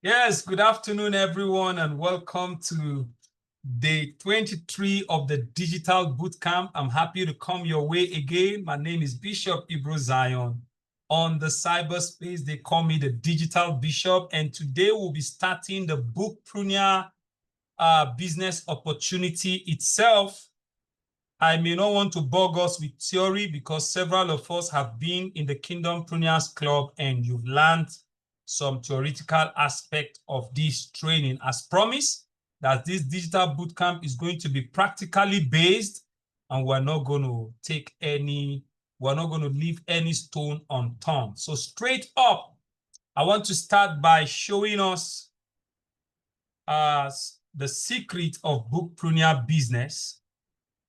Yes, good afternoon, everyone, and welcome to day 23 of the Digital Bootcamp. I'm happy to come your way again. My name is Bishop Ibro Zion. On the cyberspace, they call me the Digital Bishop, and today we'll be starting the Bookpreneur business opportunity itself. I may not want to bog us with theory because several of us have been in the Kingdompreneurs Club and you've learned some theoretical aspect of this training. As promised, that this digital bootcamp is going to be practically based, and we're not going to leave any stone unturned. So straight up, I want to start by showing us the secret of bookpreneur business.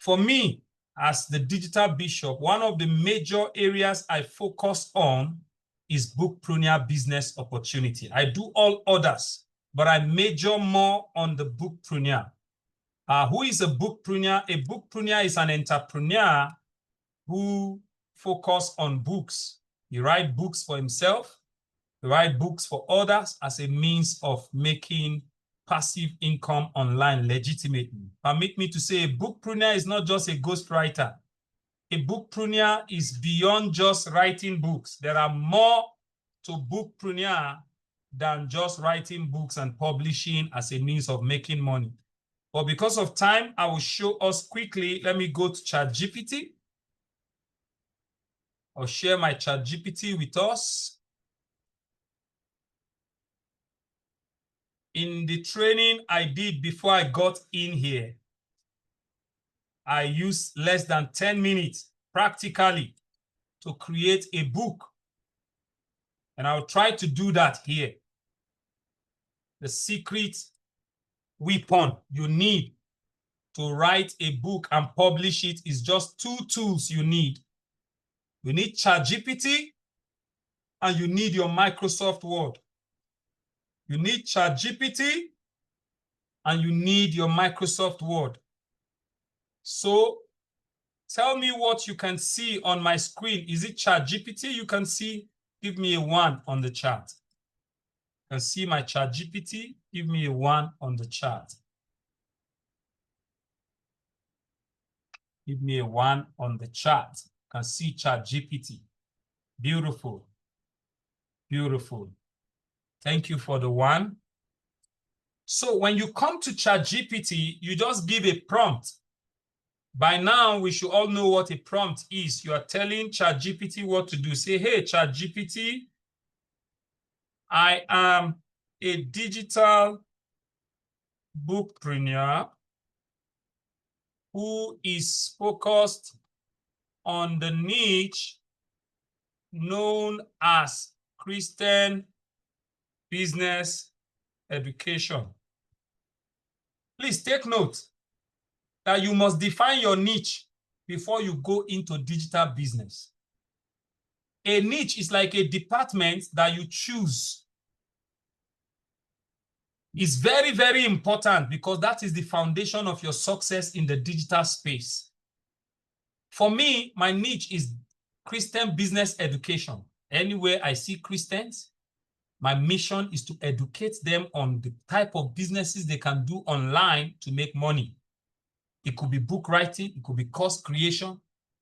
For me, as the digital bishop, one of the major areas I focus on is bookpreneur business opportunity. I do all others, but I major more on the bookpreneur. Who is a bookpreneur? A bookpreneur is an entrepreneur who focuses on books. He writes books for himself, he writes books for others as a means of making passive income online legitimately. Permit me to say a bookpreneur is not just a ghostwriter. A bookpreneur is beyond just writing books. There are more to bookpreneur than just writing books and publishing as a means of making money. But because of time, I will show us quickly. Let me go to ChatGPT. I'll share my ChatGPT with us. In the training I did before I got in here, I used less than 10 minutes practically to create a book. And I'll try to do that here. The secret weapon you need to write a book and publish it is just two tools you need. You need ChatGPT and you need your Microsoft Word. You need ChatGPT and you need your Microsoft Word. So tell me what you can see on my screen. Is it ChatGPT you can see? Give me a 1 on the chart. You can see my ChatGPT. Give me a 1 on the chart. Give me a 1 on the chart. You can see ChatGPT. Beautiful. Beautiful. Thank you for the 1. So when you come to ChatGPT, you just give a prompt. By now, we should all know what a prompt is. You are telling ChatGPT what to do. Say, hey, ChatGPT, I am a digital bookpreneur who is focused on the niche known as Christian business education. Please take note that you must define your niche before you go into digital business. A niche is like a department that you choose. It's very, very important because that is the foundation of your success in the digital space. For me, my niche is Christian business education. Anywhere I see Christians, my mission is to educate them on the type of businesses they can do online to make money. It could be book writing, it could be course creation,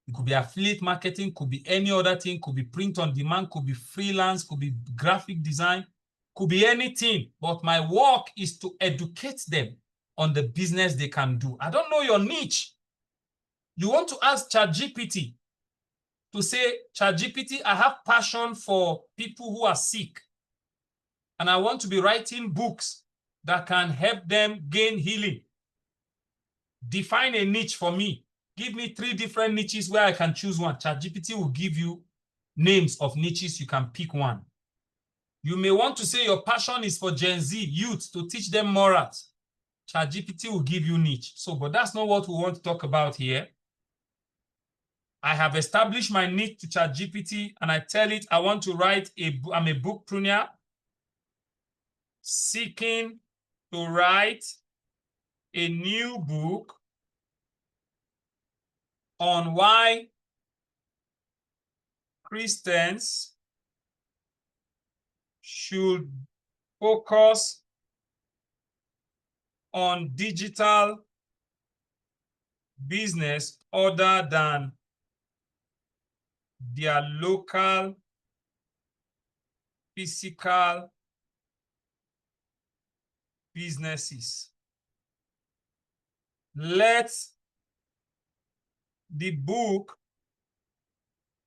it could be affiliate marketing, could be any other thing, could be print on demand, could be freelance, could be graphic design, could be anything. But my work is to educate them on the business they can do. I don't know your niche. You want to ask ChatGPT to say, ChatGPT, I have passion for people who are sick, and I want to be writing books that can help them gain healing. Define a niche for me. Give me 3 different niches where I can choose one. ChatGPT will give you names of niches. You can pick one. You may want to say your passion is for Gen Z youth to teach them morals. ChatGPT will give you niche. So, but that's not what we want to talk about here. I have established my niche to ChatGPT and I tell it I want to write I'm a bookpreneur seeking to write a new book on why Christians should focus on digital business other than their local physical businesses. Let the book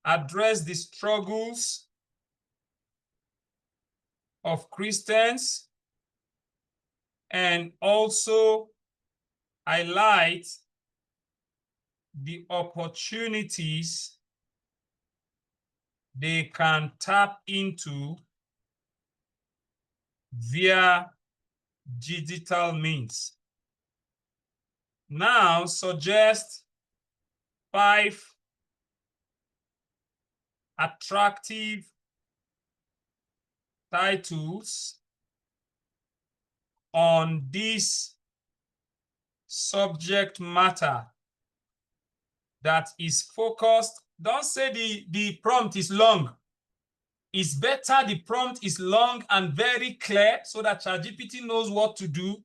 address the struggles of Christians and also highlight the opportunities they can tap into via digital means. Now suggest 5 attractive titles on this subject matter that is focused. Don't say the prompt is long. It's better the prompt is long and very clear so that ChatGPT knows what to do.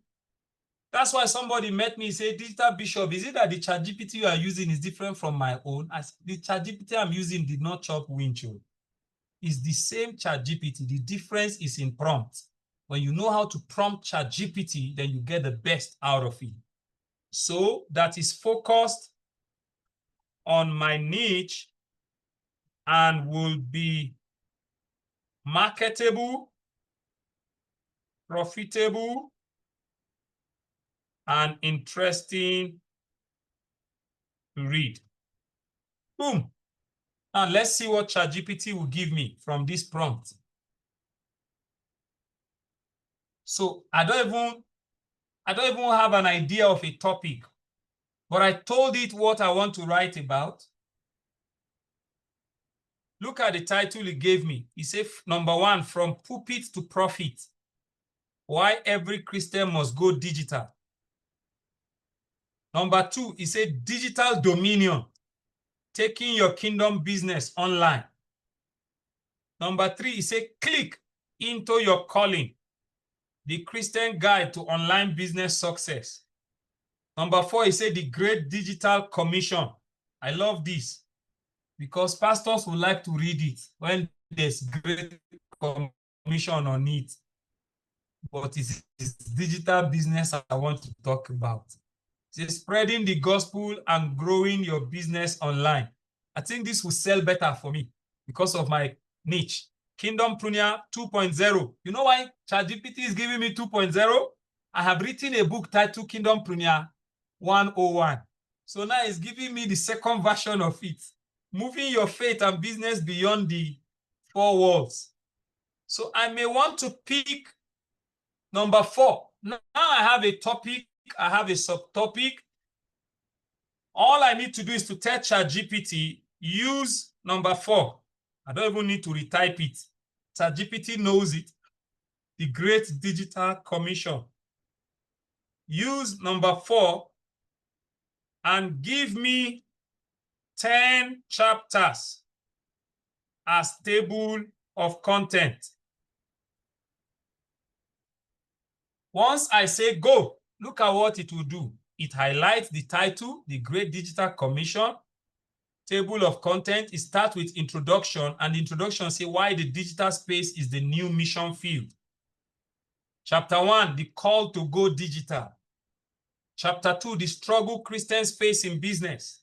That's why somebody met me and said, Digital Bishop, is it that the ChatGPT you are using is different from my own? As the ChatGPT I'm using did not chop windshield. It's the same ChatGPT. The difference is in prompt. When you know how to prompt ChatGPT, then you get the best out of it. So that is focused on my niche and will be marketable, profitable, and interesting to read. Boom. Now let's see what ChatGPT will give me from this prompt. So I don't even have an idea of a topic, but I told it what I want to write about. Look at the title it gave me. It said, number 1, from pulpit to profit. Why every Christian must go digital. Number 2, it said digital dominion, taking your kingdom business online. Number 3, it said click into your calling, the Christian guide to online business success. Number 4, it said the great digital commission. I love this because pastors would like to read it when there's great commission on it. But it's digital business I want to talk about. It's spreading the gospel and growing your business online. I think this will sell better for me because of my niche. Kingdompreneur 2.0. You know why ChatGPT is giving me 2.0? I have written a book titled Kingdompreneur 101. So now it's giving me the second version of it. Moving your faith and business beyond the 4 walls. So I may want to pick number 4. Now I have a topic, I have a subtopic. All I need to do is to tell ChatGPT, use number 4. I don't even need to retype it. ChatGPT knows it. The Great Digital Commission. Use number 4 and give me 10 chapters as table of content. Once I say go, look at what it will do. It highlights the title, the Great Digital Commission, table of content. It starts with introduction, and the introduction says why the digital space is the new mission field. Chapter 1, the call to go digital. Chapter 2, the struggle Christians face in business.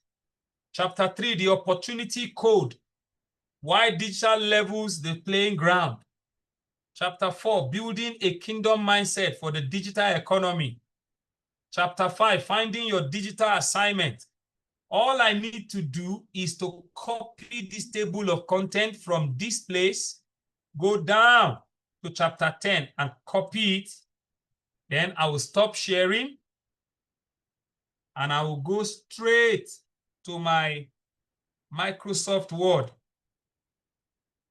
Chapter 3, the opportunity code, why digital levels the playing ground. Chapter 4, building a kingdom mindset for the digital economy. Chapter 5, finding your digital assignment. All I need to do is to copy this table of content from this place, go down to chapter 10 and copy it. Then I will stop sharing and I will go straight to my Microsoft Word.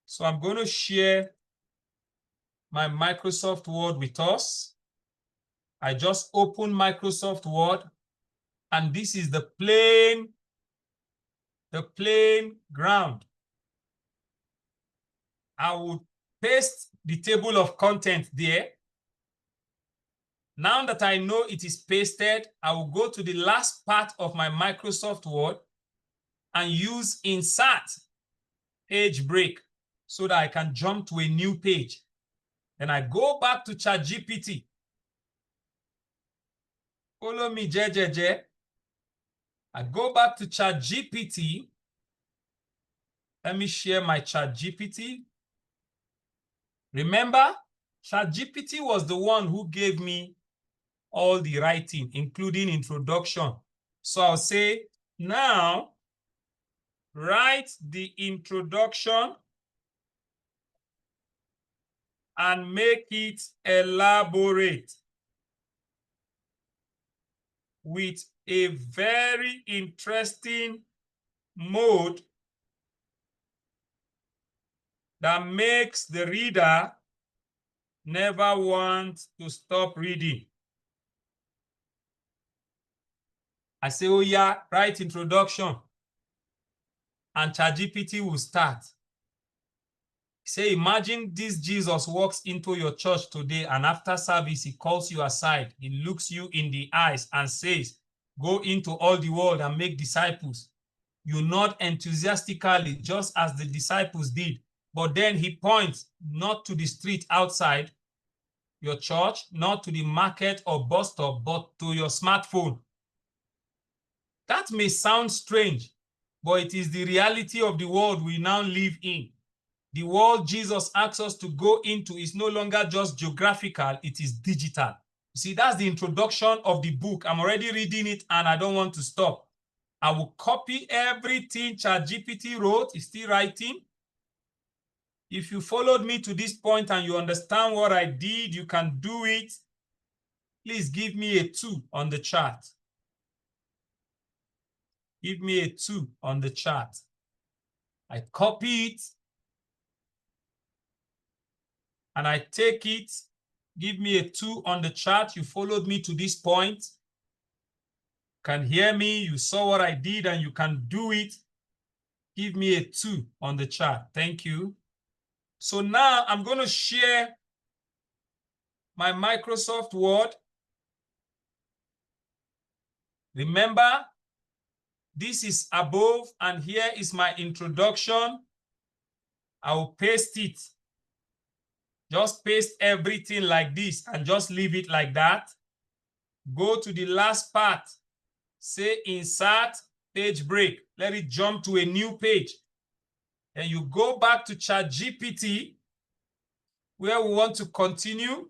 So I'm going to share my Microsoft Word with us. I just open Microsoft Word, and this is the plain ground. I will paste the table of content there. Now that I know it is pasted, I will go to the last part of my Microsoft Word and use insert page break so that I can jump to a new page. Then I go back to ChatGPT. Follow me, JJJ. I go back to ChatGPT. Let me share my ChatGPT. Remember, ChatGPT was the one who gave me all the writing, including introduction. So I'll say, now write the introduction and make it elaborate with a very interesting mode that makes the reader never want to stop reading. I say, oh yeah, write introduction. And ChatGPT will start. Say, imagine this Jesus walks into your church today, and after service, he calls you aside. He looks you in the eyes and says, go into all the world and make disciples. You nod enthusiastically, just as the disciples did. But then he points not to the street outside your church, not to the market or bus stop, but to your smartphone. That may sound strange, but it is the reality of the world we now live in. The world Jesus asks us to go into is no longer just geographical, it is digital. You see, that's the introduction of the book. I'm already reading it and I don't want to stop. I will copy everything ChatGPT wrote. It's still writing. If you followed me to this point and you understand what I did, you can do it. Please give me a 2 on the chart. Give me a 2 on the chart. I copy it. And I take it. Give me a 2 on the chart. You followed me to this point. Can hear me. You saw what I did and you can do it. Give me a 2 on the chart. Thank you. So now I'm going to share my Microsoft Word. Remember, this is above and here is my introduction. I will paste it. Just paste everything like this and just leave it like that. Go to the last part. Say insert page break. Let it jump to a new page. And you go back to ChatGPT where we want to continue.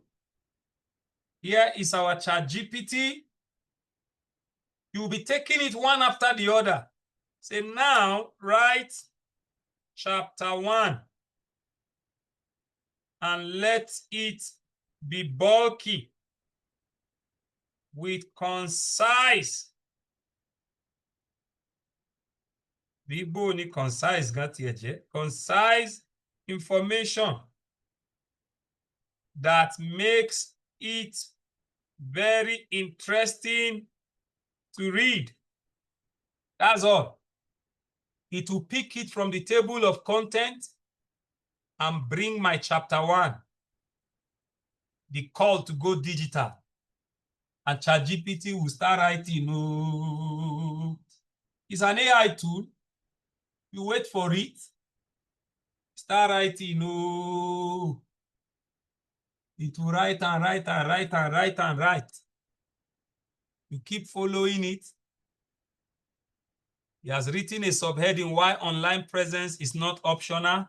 Here is our ChatGPT. You'll be taking it one after the other. Say now write chapter 1 and let it be bulky with concise. Concise information that makes it very interesting to read. That's all. It will pick it from the table of content and bring my chapter 1, the call to go digital. And ChatGPT will start writing. Oh, it's an AI tool. You wait for it. Start writing. Oh, it will write and write and write and write and write. You keep following it. He has written a subheading, why online presence is not optional.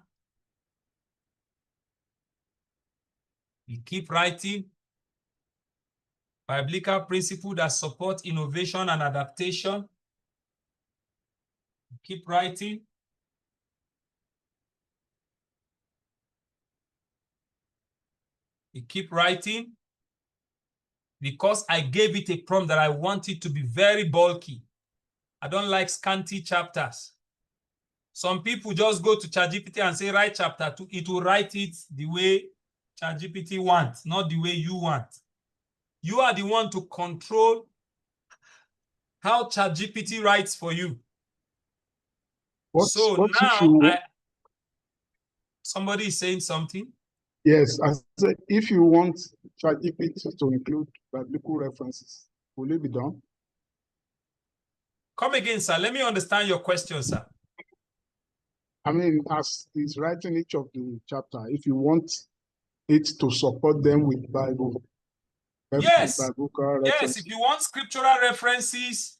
You keep writing. Biblical principle that support innovation and adaptation. You keep writing. You keep writing. Because I gave it a prompt that I want it to be very bulky. I don't like scanty chapters. Some people just go to ChatGPT and say, write chapter 2. It will write it the way ChatGPT wants, not the way you want. You are the one to control how ChatGPT writes for you. Somebody is saying something. Yes, I said if you want ChatGPT to include biblical references. Will it be done? Come again, sir. Let me understand your question, sir. I mean, as he's writing each of the chapter, if you want it to support them with Bible, Yes. biblical Yes, references. if you want scriptural references,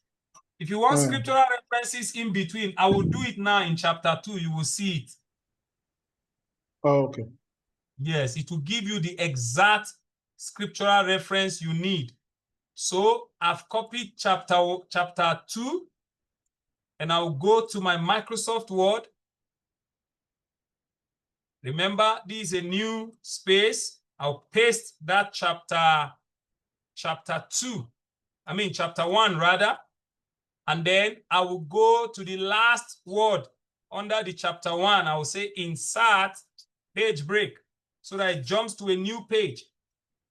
in between, I will do it now in chapter 2. You will see it. Oh, okay. Yes, it will give you the exact scriptural reference you need. So I've copied chapter 2, and I'll go to my Microsoft Word. Remember, this is a new space. I'll paste that chapter 1 rather. And then I will go to the last word under the chapter 1. I will say insert page break so that it jumps to a new page.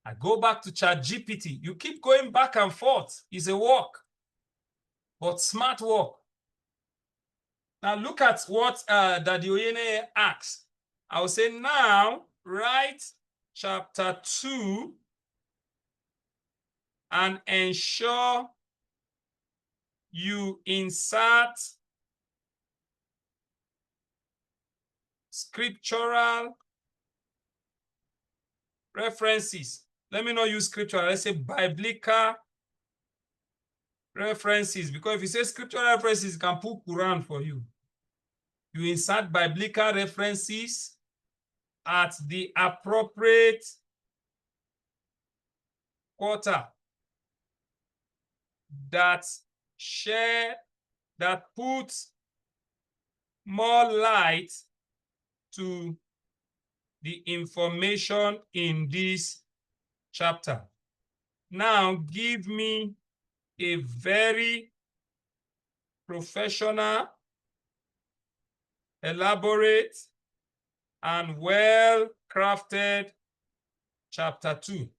I go back to ChatGPT. You keep going back and forth. It's a work, but smart work. Now look at what Daddy Oyene asks. I will say now write chapter 2 and ensure you insert scriptural references. Let me not use scriptural. Let's say biblical references, because if you say scriptural references, it can put Quran for you. You insert biblical references at the appropriate quarter that puts more light to the information in this chapter. Now give me a very professional, elaborate, and well-crafted chapter 2.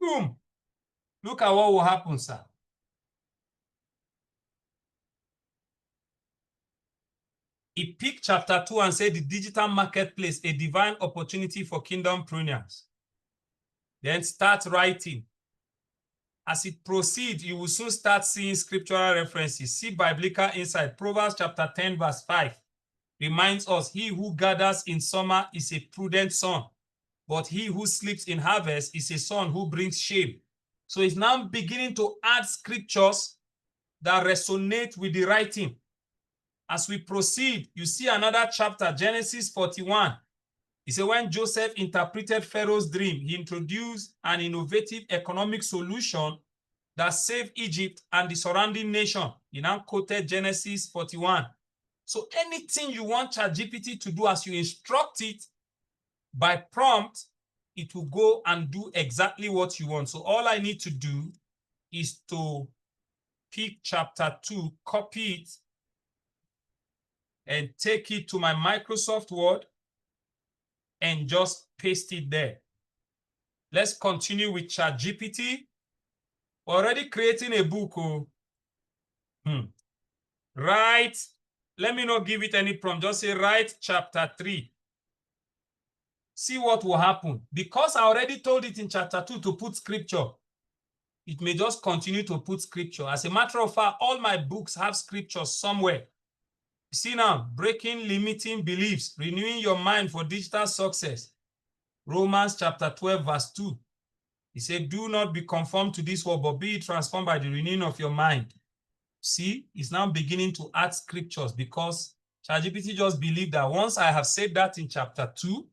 Boom. Look at what will happen, sir. He picked chapter 2 and said the digital marketplace, a divine opportunity for kingdompreneurs. Then start writing. As it proceeds, you will soon start seeing scriptural references. See biblical insight. Proverbs chapter 10 verse 5 reminds us, he who gathers in summer is a prudent son, but he who sleeps in harvest is a son who brings shame. So it's now beginning to add scriptures that resonate with the writing. As we proceed, you see another chapter, Genesis 41. He said, when Joseph interpreted Pharaoh's dream, he introduced an innovative economic solution that saved Egypt and the surrounding nation. He now quoted Genesis 41. So anything you want ChatGPT to do as you instruct it by prompt, it will go and do exactly what you want. So all I need to do is to pick chapter 2, copy it, and take it to my Microsoft Word and just paste it there. Let's continue with ChatGPT. We're already creating a book. Write, let me not give it any prompt. Just say write chapter 3. See what will happen. Because I already told it in chapter 2 to put scripture, it may just continue to put scripture. As a matter of fact, all my books have scriptures somewhere. See now, breaking limiting beliefs, renewing your mind for digital success. Romans chapter 12 verse 2. He said, do not be conformed to this world, but be transformed by the renewing of your mind. See, it's now beginning to add scriptures because ChatGPT just believed that once I have said that in chapter 2,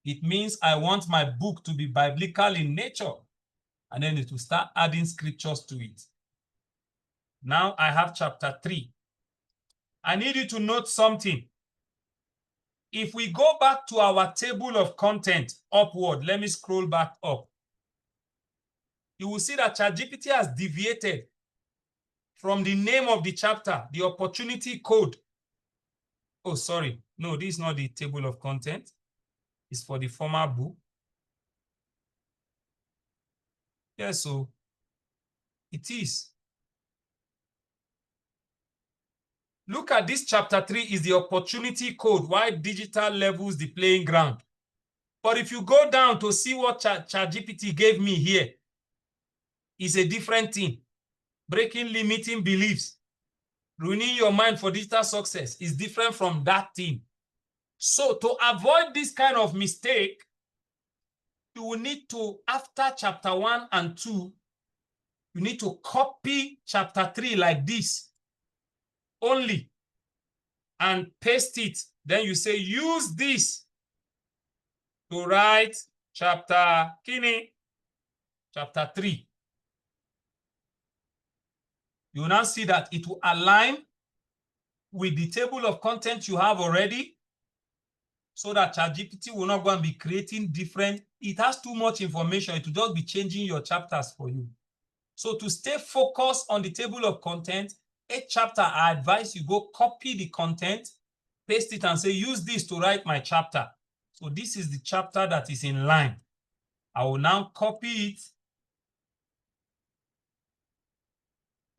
it means I want my book to be biblical in nature. And then it will start adding scriptures to it. Now I have chapter 3. I need you to note something. If we go back to our table of content upward, let me scroll back up. You will see that ChatGPT has deviated from the name of the chapter, the opportunity code. Oh, sorry. No, this is not the table of content. It's for the former book. Yes, so it is. Look at this chapter 3 is the opportunity code, why digital levels the playing ground. But if you go down to see what ChatGPT gave me here, is a different thing. Breaking limiting beliefs, ruining your mind for digital success is different from that thing. So to avoid this kind of mistake, you will need to, after chapter 1 and 2, you need to copy chapter 3 like this only and paste it. Then you say, use this to write chapter 3. You will now see that it will align with the table of content you have already, so that ChatGPT will not go and be creating different. It has too much information. It will just be changing your chapters for you. So to stay focused on the table of content, each chapter, I advise you go copy the content, paste it, and say, use this to write my chapter. So this is the chapter that is in line. I will now copy it.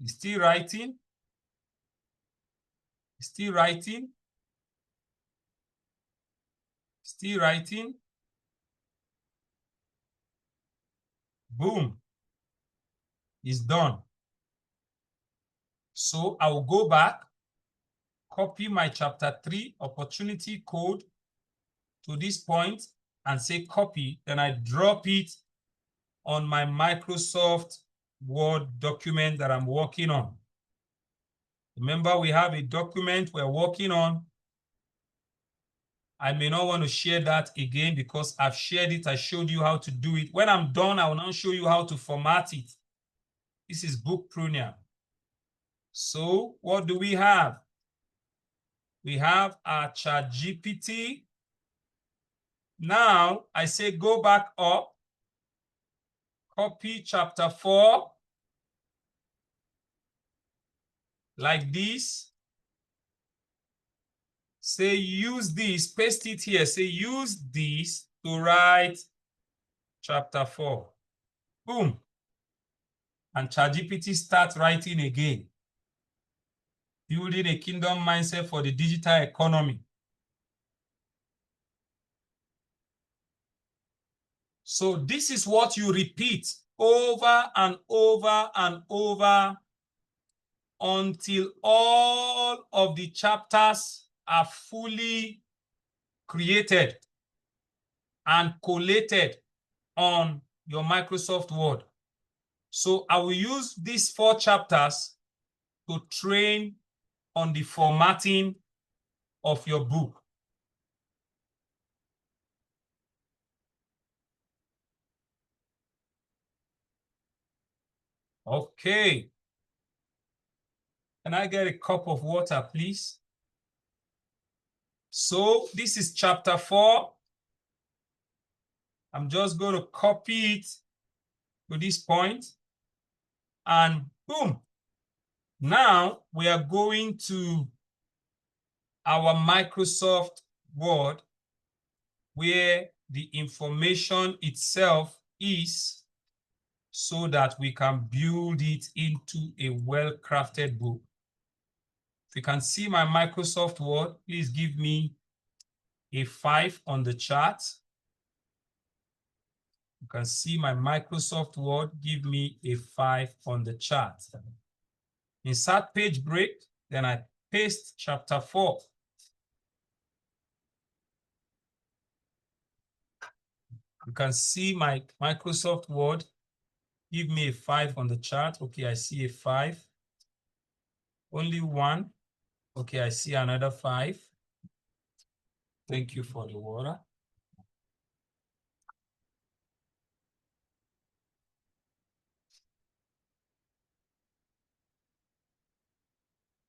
It's still writing. Still writing. Still writing. Boom. It's done. So I will go back, copy my chapter 3 opportunity code to this point and say copy. Then I drop it on my Microsoft Word document that I'm working on. Remember, we have a document we're working on. I may not want to share that again because I've shared it. I showed you how to do it. When I'm done, I will now show you how to format it. This is Bookpreneur. So what do we have? We have our ChatGPT. Now I say go back up, copy chapter 4 like this. Say use this, paste it here. Say use this to write chapter 4. Boom. And ChatGPT starts writing again. Building a kingdom mindset for the digital economy. So this is what you repeat over and over and over until all of the chapters are fully created and collated on your Microsoft Word. So I will use these 4 chapters to train on the formatting of your book. Okay. Can I get a cup of water, please? So this is chapter 4. I'm just going to copy it to this point, and boom. Now we are going to our Microsoft Word where the information itself is, so that we can build it into a well-crafted book. If you can see my Microsoft Word, please give me a 5 on the chart. You can see my Microsoft Word, give me a 5 on the chart. Insert page break, then I paste chapter 4. You can see my Microsoft Word, give me a 5 on the chart. Okay, I see a 5. Only 1. Okay, I see another 5. Thank you for the water.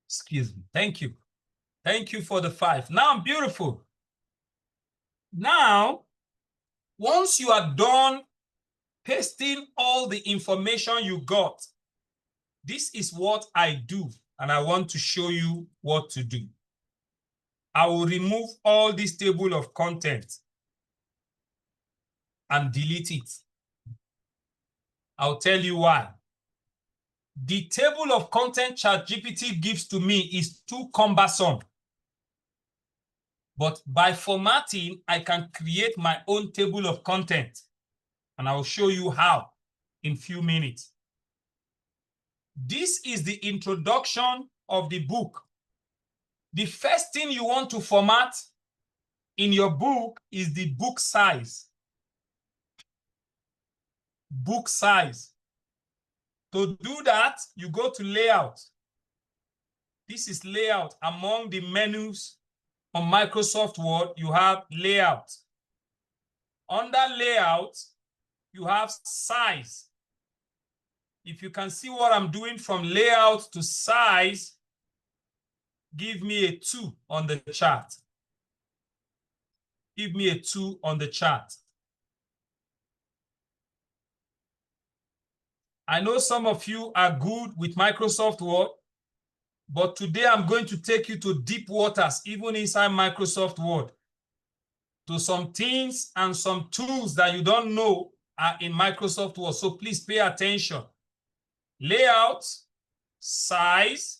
Excuse me. Thank you. Thank you for the 5. Now I'm beautiful. Now, once you are done pasting all the information you got, this is what I do, and I want to show you what to do. I will remove all this table of content and delete it. I'll tell you why. The table of content ChatGPT gives to me is too cumbersome. But by formatting, I can create my own table of content. And I'll show you how in a few minutes. This is the introduction of the book. The first thing you want to format in your book is the book size. Book size. To do that, you go to layout. This is layout. Among the menus on Microsoft Word, you have layout. Under layout, you have size. If you can see what I'm doing from layout to size, give me a 2 on the chart. Give me a 2 on the chart. I know some of you are good with Microsoft Word, but today I'm going to take you to deep waters, even inside Microsoft Word, to some things and some tools that you don't know are in Microsoft Word. So please pay attention. Layout, size,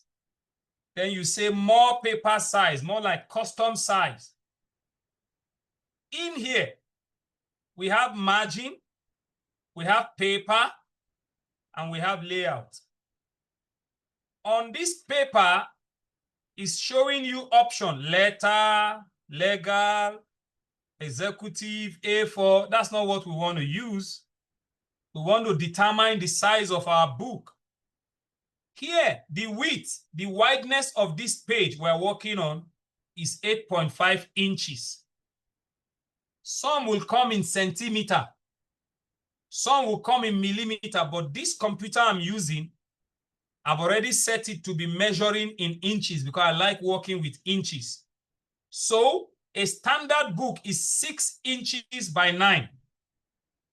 then you say more paper size, more like custom size. In here, we have margin, we have paper, and we have layout. On this paper is showing you option, letter, legal, executive, A4. That's not what we want to use. We want to determine the size of our book. Here, the width, the wideness of this page we're working on is 8.5 inches. Some will come in centimeter. Some will come in millimeter, but this computer I'm using, I've already set it to be measuring in inches because I like working with inches. So a standard book is 6 inches by 9.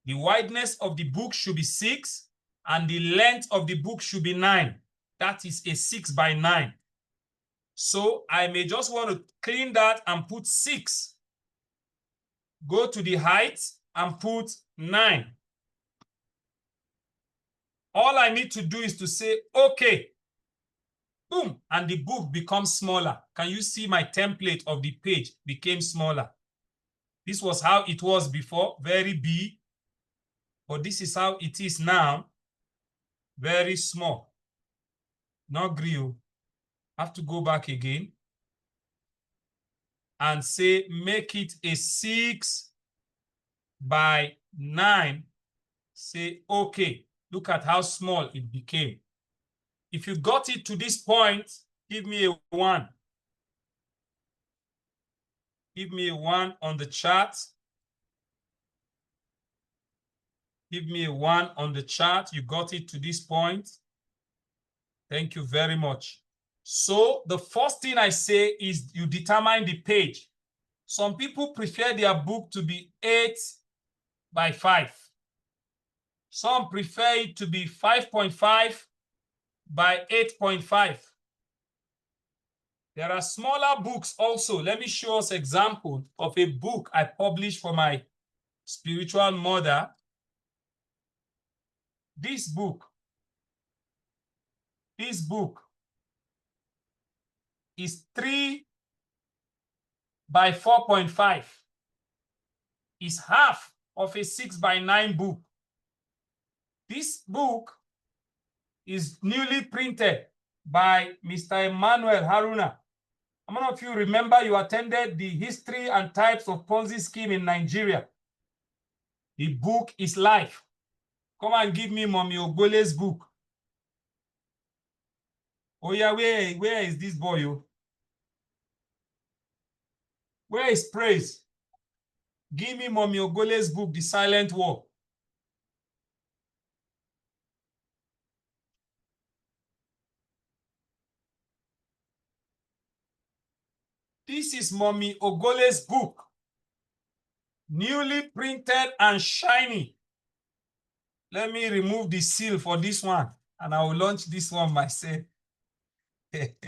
The wideness of the book should be 6 and the length of the book should be 9. That is a 6 by 9. So I may just want to clean that and put 6. Go to the height and put 9. All I need to do is to say, okay, boom, and the book becomes smaller. Can you see my template of the page became smaller? This was how it was before, very big, but this is how it is now, very small. Not grill. Have to go back again and say, make it a 6 by 9. Say, okay, look at how small it became. If you got it to this point, give me a 1. Give me a 1 on the chart. Give me a 1 on the chart. You got it to this point. Thank you very much. So the first thing I say is you determine the page. Some people prefer their book to be 8 by 5. Some prefer it to be 5.5 by 8.5. There are smaller books also. Let me show us an example of a book I published for my spiritual mother. This book is 3 by 4.5. It's half of a 6 by 9 book. This book is newly printed by Mr. Emmanuel Haruna. How many of you remember you attended the history and types of Ponzi scheme in Nigeria? The book is live. Come and give me Mommy Ogbole's book. Oh yeah, where is this boy? Oh? Where is Praise? Give me Mommy Ogbole's book, The Silent War. This is Mommy Ogbole's book. Newly printed and shiny. Let me remove the seal for this one and I will launch this one myself. Very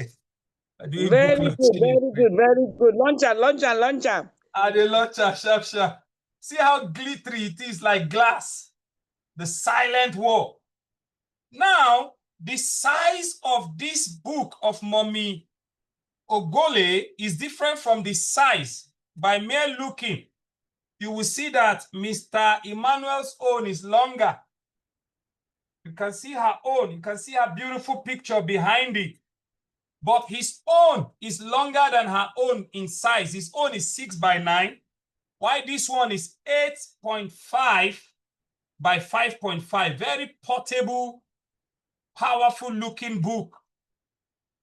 good, very good. Launch am. Ah, the launcher, sharp. See how glittery it is, like glass. The Silent War. Now, the size of this book of Mommy Ogbole is different from the size. By mere looking, you will see that Mr. Emmanuel's own is longer You can see her own. You can see her beautiful picture behind it. But his own is longer than her own in size. His own is 6 by 9. While this one is 8.5 by 5.5. Very portable, powerful looking book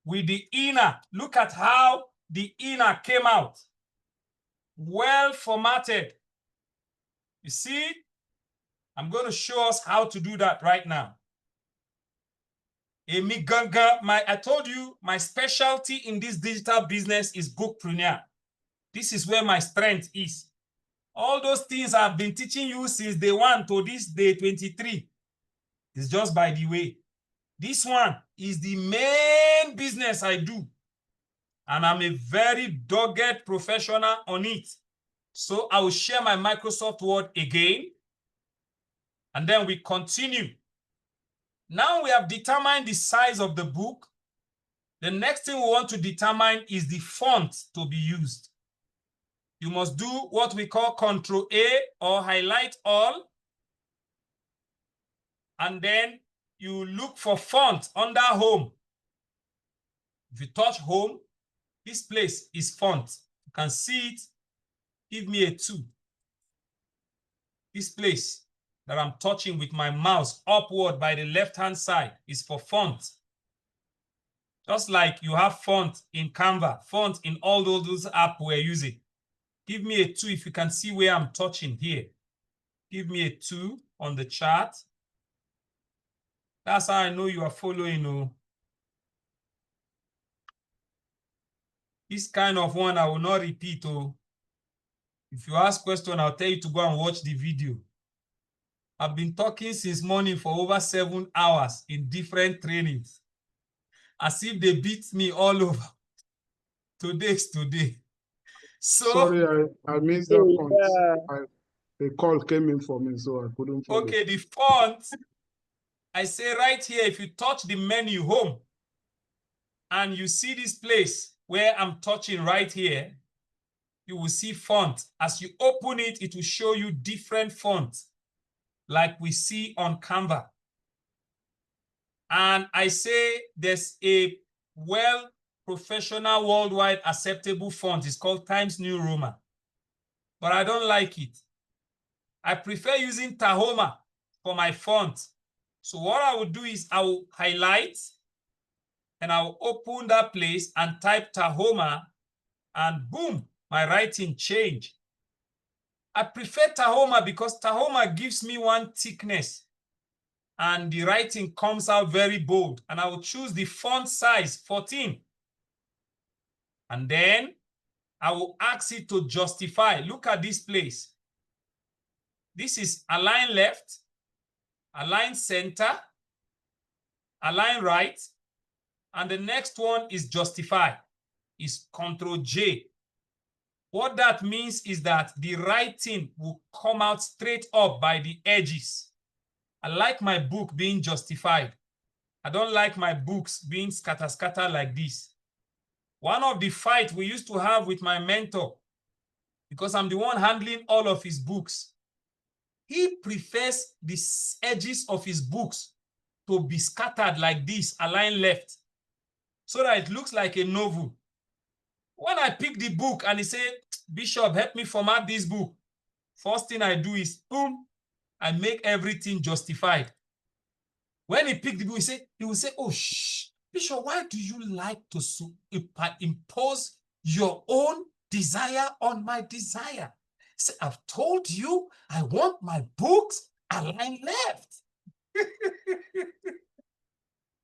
with the inner. Look at how the inner came out. Well formatted. You see? I'm going to show us how to do that right now. I told you my specialty in this digital business is Bookpreneur. This is where my strength is. All those things I've been teaching you since day 1 to this day 23 is just by the way. This one is the main business I do. And I'm a very dogged professional on it. So I will share my Microsoft Word again. And then we continue. Now we have determined the size of the book. The next thing we want to determine is the font to be used. You must do what we call Control A or highlight all. And then you look for font under home. If you touch home, this place is font. You can see it. Give me a 2. This place that I'm touching with my mouse upward by the left-hand side is for font. Just like you have font in Canva, font in all those apps we're using. Give me a 2 if you can see where I'm touching here. Give me a 2 on the chart. That's how I know you are following. Oh. This kind of one I will not repeat. Oh. If you ask question, I'll tell you to go and watch the video. I've been talking since morning for over 7 hours in different trainings. As if they beat me all over. Today's today. So sorry, I missed that point. The call came in for me, so I couldn't follow. Okay, the font, I say right here, if you touch the menu home and you see this place where I'm touching right here, you will see font. As you open it, it will show you different fonts like we see on Canva. And I say there's a professional, worldwide acceptable font. It's called Times New Roman. But I don't like it. I prefer using Tahoma for my font. So what I will do is I will highlight and I will open that place and type Tahoma and boom, my writing change. I prefer Tahoma because Tahoma gives me one thickness and the writing comes out very bold. And I will choose the font size 14. And then I will ask it to justify. Look at this place. This is align left, align center, align right, and the next one is justify. Is Control J. What that means is that the writing will come out straight up by the edges. I like my book being justified. I don't like my books being scatter like this. One of the fights we used to have with my mentor, because I'm the one handling all of his books, he prefers the edges of his books to be scattered like this, align left, so that it looks like a novel. When I pick the book and he said, Bishop, help me format this book, first thing I do is, boom, I make everything justified. When he picked the book, he will say, oh, shh, Bishop, why do you like to impose your own desire on my desire? Say, I've told you I want my books aligned left.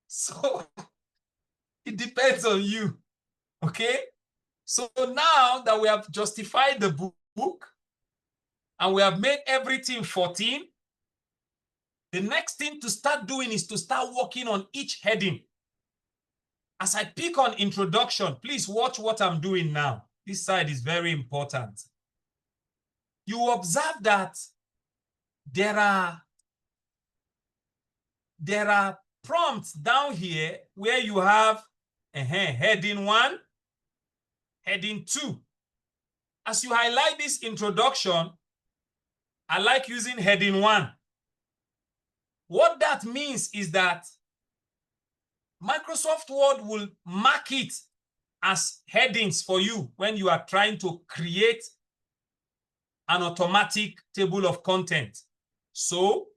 So it depends on you. Okay? So now that we have justified the book and we have made everything 14, the next thing to start doing is to start working on each heading. As I pick on introduction, please watch what I'm doing now. This side is very important. You observe that there are prompts down here where you have heading 1, heading 2. As you highlight this introduction, I like using heading 1. What that means is that Microsoft Word will mark it as headings for you when you are trying to create an automatic table of content. So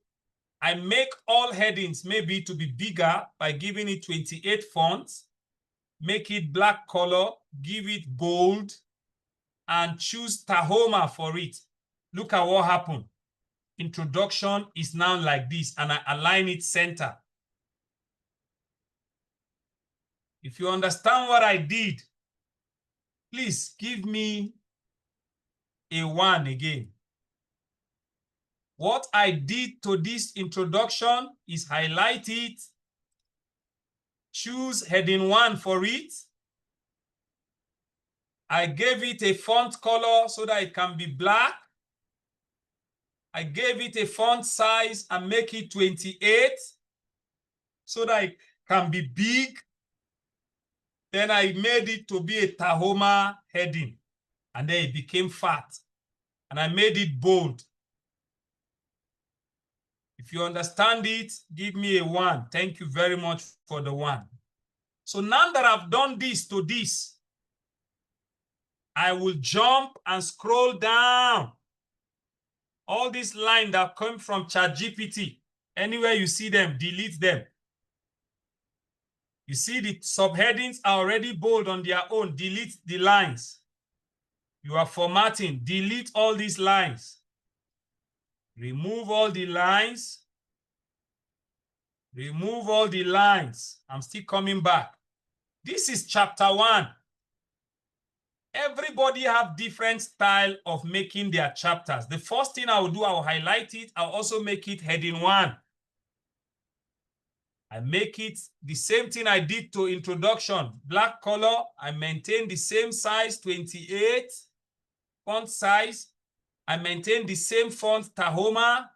I make all headings maybe to be bigger by giving it 28 fonts, make it black color, give it bold, and choose Tahoma for it. Look at what happened. Introduction is now like this, and I align it center. If you understand what I did, please give me a 1 again. What I did to this introduction is highlight it, choose heading 1 for it. I gave it a font color so that it can be black. I gave it a font size and make it 28 so that it can be big. Then I made it to be a Tahoma heading, and then it became fat. And I made it bold. If you understand it, give me a 1. Thank you very much for the 1. So now that I've done this to this, I will jump and scroll down. All these lines that come from ChatGPT, anywhere you see them, delete them. You see the subheadings are already bold on their own. Delete the lines. You are formatting. Delete all these lines. Remove all the lines. Remove all the lines. I'm still coming back. This is chapter 1. Everybody have different style of making their chapters. The first thing I will do, I will highlight it. I'll also make it heading 1. I make it the same thing I did to introduction. Black color, I maintain the same size, 28. Font size, I maintain the same font, Tahoma.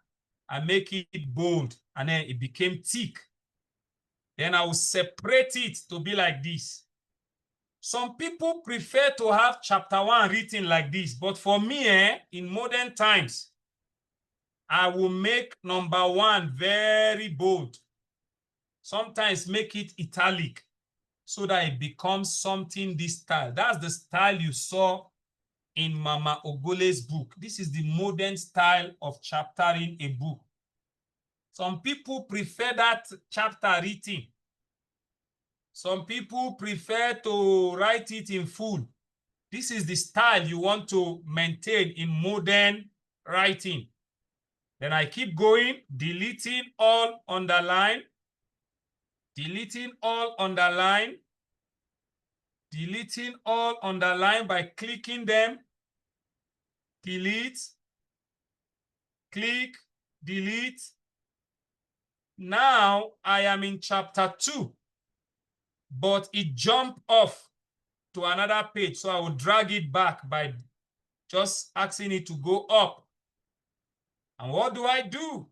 I make it bold, and then it became thick. Then I will separate it to be like this. Some people prefer to have chapter 1 written like this, but for me, in modern times, I will make number 1 very bold. Sometimes make it italic so that it becomes something this style. That's the style you saw in Mama Ogole's book. This is the modern style of chaptering a book. Some people prefer that chapter written. Some people prefer to write it in full. This is the style you want to maintain in modern writing. Then I keep going, deleting all underline, deleting all underline, deleting all underline by clicking them. Delete, click, delete. Now I am in chapter 2, but it jumped off to another page. So I will drag it back by just asking it to go up. And what do?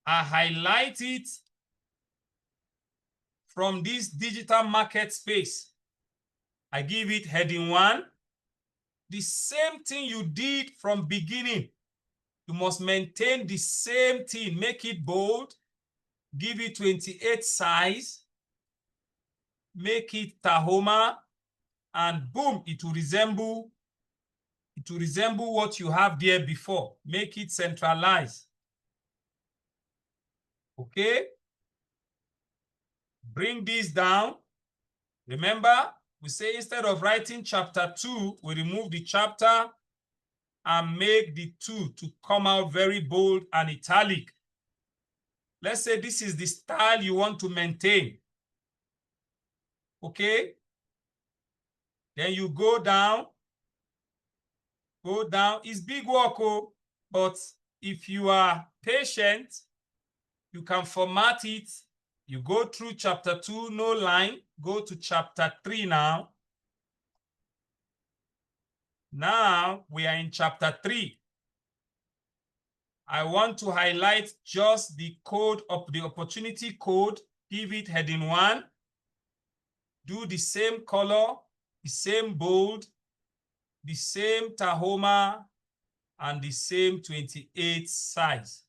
I highlight it from this digital market space. I give it heading 1. The same thing you did from beginning. You must maintain the same thing. Make it bold. Give it 28 size. Make it Tahoma. And boom, it will resemble what you have there before. Make it centralized. Okay? Bring this down. Remember, we say instead of writing chapter 2, we remove the chapter and make the 2 to come out very bold and italic. Let's say this is the style you want to maintain. Okay? Then you go down. Go down. It's big work, but if you are patient, you can format it. You go through chapter 2, no line. Go to chapter 3 now. Now we are in chapter 3. I want to highlight just the code of the opportunity code. Give it heading 1. Do the same color, the same bold, the same Tahoma, and the same 28 size.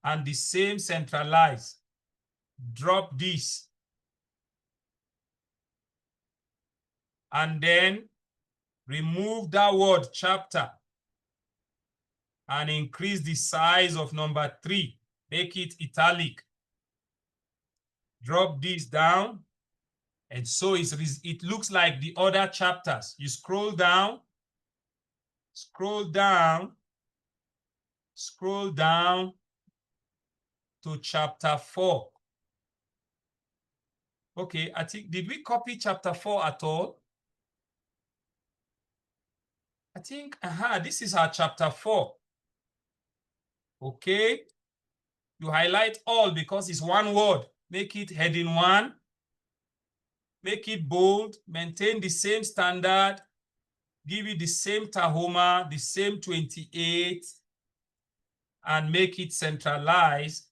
and the same centralize. Drop this. And then remove that word chapter and increase the size of number 3. Make it italic. Drop this down. And so it looks like the other chapters. You scroll down, scroll down, scroll down to chapter 4. Okay, I think, did we copy chapter 4 at all? I think, this is our chapter 4. Okay. You highlight all because it's one word. Make it heading 1. Make it bold. Maintain the same standard. Give it the same Tahoma, the same 28. And make it centralized.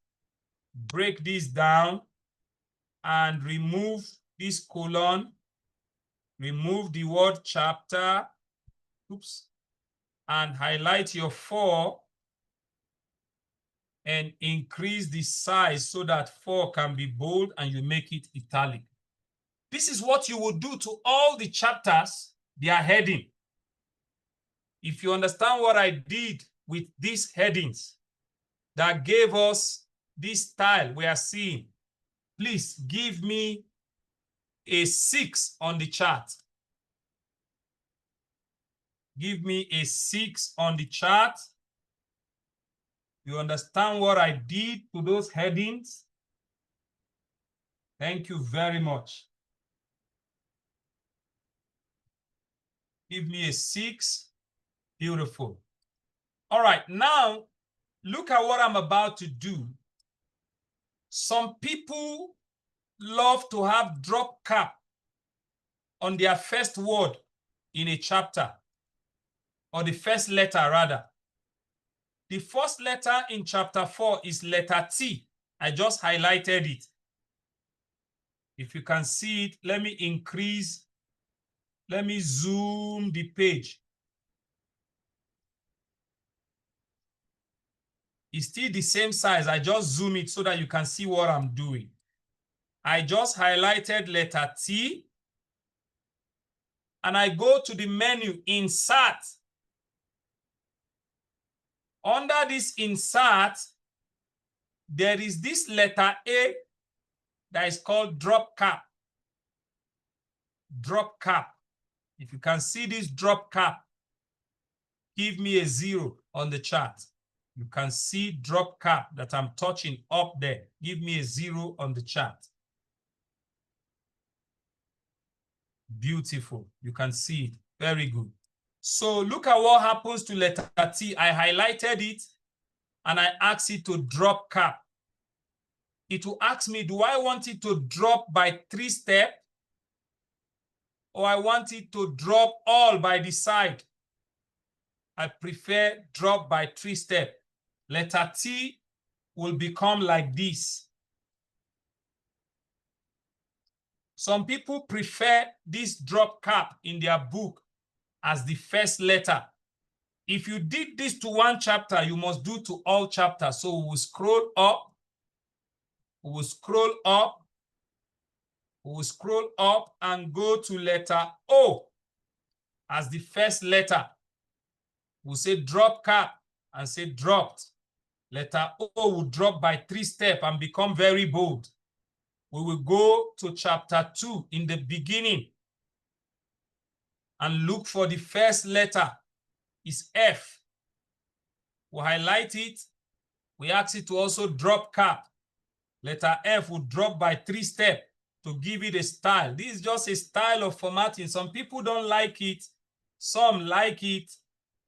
Break this down and remove this colon. Remove the word chapter. Oops. And highlight your 4 and increase the size so that 4 can be bold and you make it italic. This is what you will do to all the chapters, they are heading. If you understand what I did with these headings that gave us this style we are seeing, please give me a 6 on the chart. Give me a 6 on the chart. You understand what I did to those headings? Thank you very much. Give me a 6. Beautiful. All right, now look at what I'm about to do. Some people love to have drop cap on their first word in a chapter, or the first letter rather. The first letter in chapter 4 is letter T. I just highlighted it. If you can see it, let me increase. Let me zoom the page. It's still the same size. I just zoom it so that you can see what I'm doing. I just highlighted letter T. And I go to the menu, Insert. Under this Insert, there is this letter A that is called Drop Cap. Drop Cap. If you can see this drop cap, give me a 0 on the chart. You can see drop cap that I'm touching up there. Give me a 0 on the chart. Beautiful. You can see it. Very good. So look at what happens to letter T. I highlighted it and I asked it to drop cap. It will ask me, do I want it to drop by 3 steps? Or I want it to drop all by the side? I prefer drop by 3 steps. Letter T will become like this. Some people prefer this drop cap in their book as the first letter. If you did this to one chapter, you must do to all chapters. So we will scroll up. We will scroll up. We will scroll up and go to letter O as the first letter. We'll say drop cap and say dropped. Letter O will drop by 3 steps and become very bold. We will go to chapter 2 in the beginning and look for the first letter. It's F. We'll highlight it. We ask it to also drop cap. Letter F will drop by 3 steps to give it a style. This is just a style of formatting. Some people don't like it. Some like it.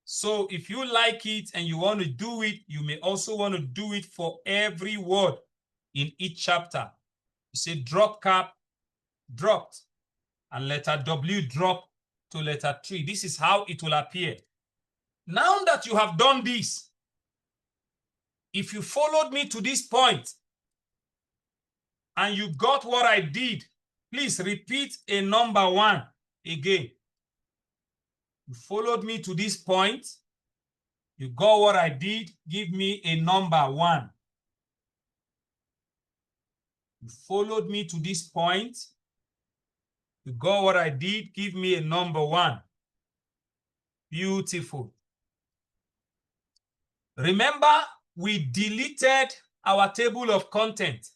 So if you like it and you want to do it, you may also want to do it for every word in each chapter. You say drop cap, dropped, and letter W drop to letter 3. This is how it will appear. Now that you have done this, if you followed me to this point and you got what I did, please repeat a number 1 again. You followed me to this point. You got what I did. Give me a number 1. You followed me to this point. You got what I did. Give me a number 1. Beautiful. Remember, we deleted our table of content.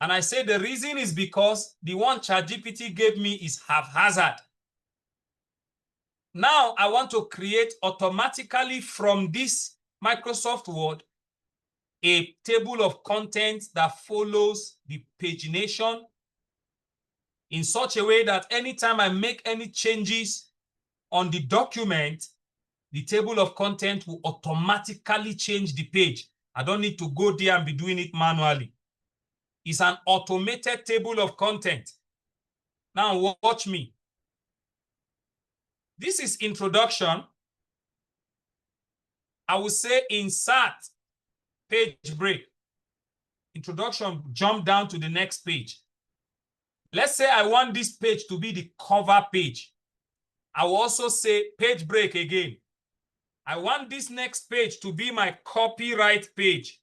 And I said the reason is because the one ChatGPT gave me is haphazard. Now I want to create automatically from this Microsoft Word a table of contents that follows the pagination in such a way that anytime I make any changes on the document, the table of content will automatically change the page. I don't need to go there and be doing it manually. It's an automated table of content. Now watch me. This is introduction. I will say insert page break. Introduction, jump down to the next page. Let's say I want this page to be the cover page. I will also say page break again. I want this next page to be my copyright page.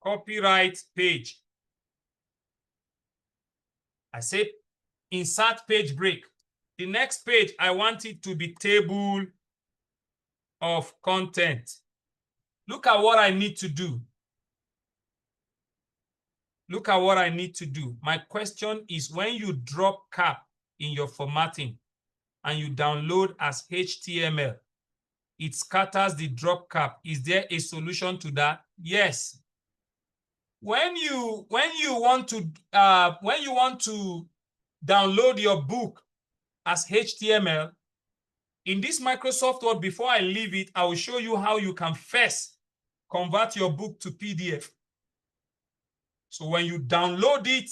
Copyright page. I say insert page break. The next page, I want it to be table of content. Look at what I need to do. Look at what I need to do. My question is, when you drop cap in your formatting and you download as HTML, it scatters the drop cap. Is there a solution to that? Yes. When you want to download your book as HTML, in this Microsoft Word, before I leave it, I will show you how you can first convert your book to PDF. So when you download it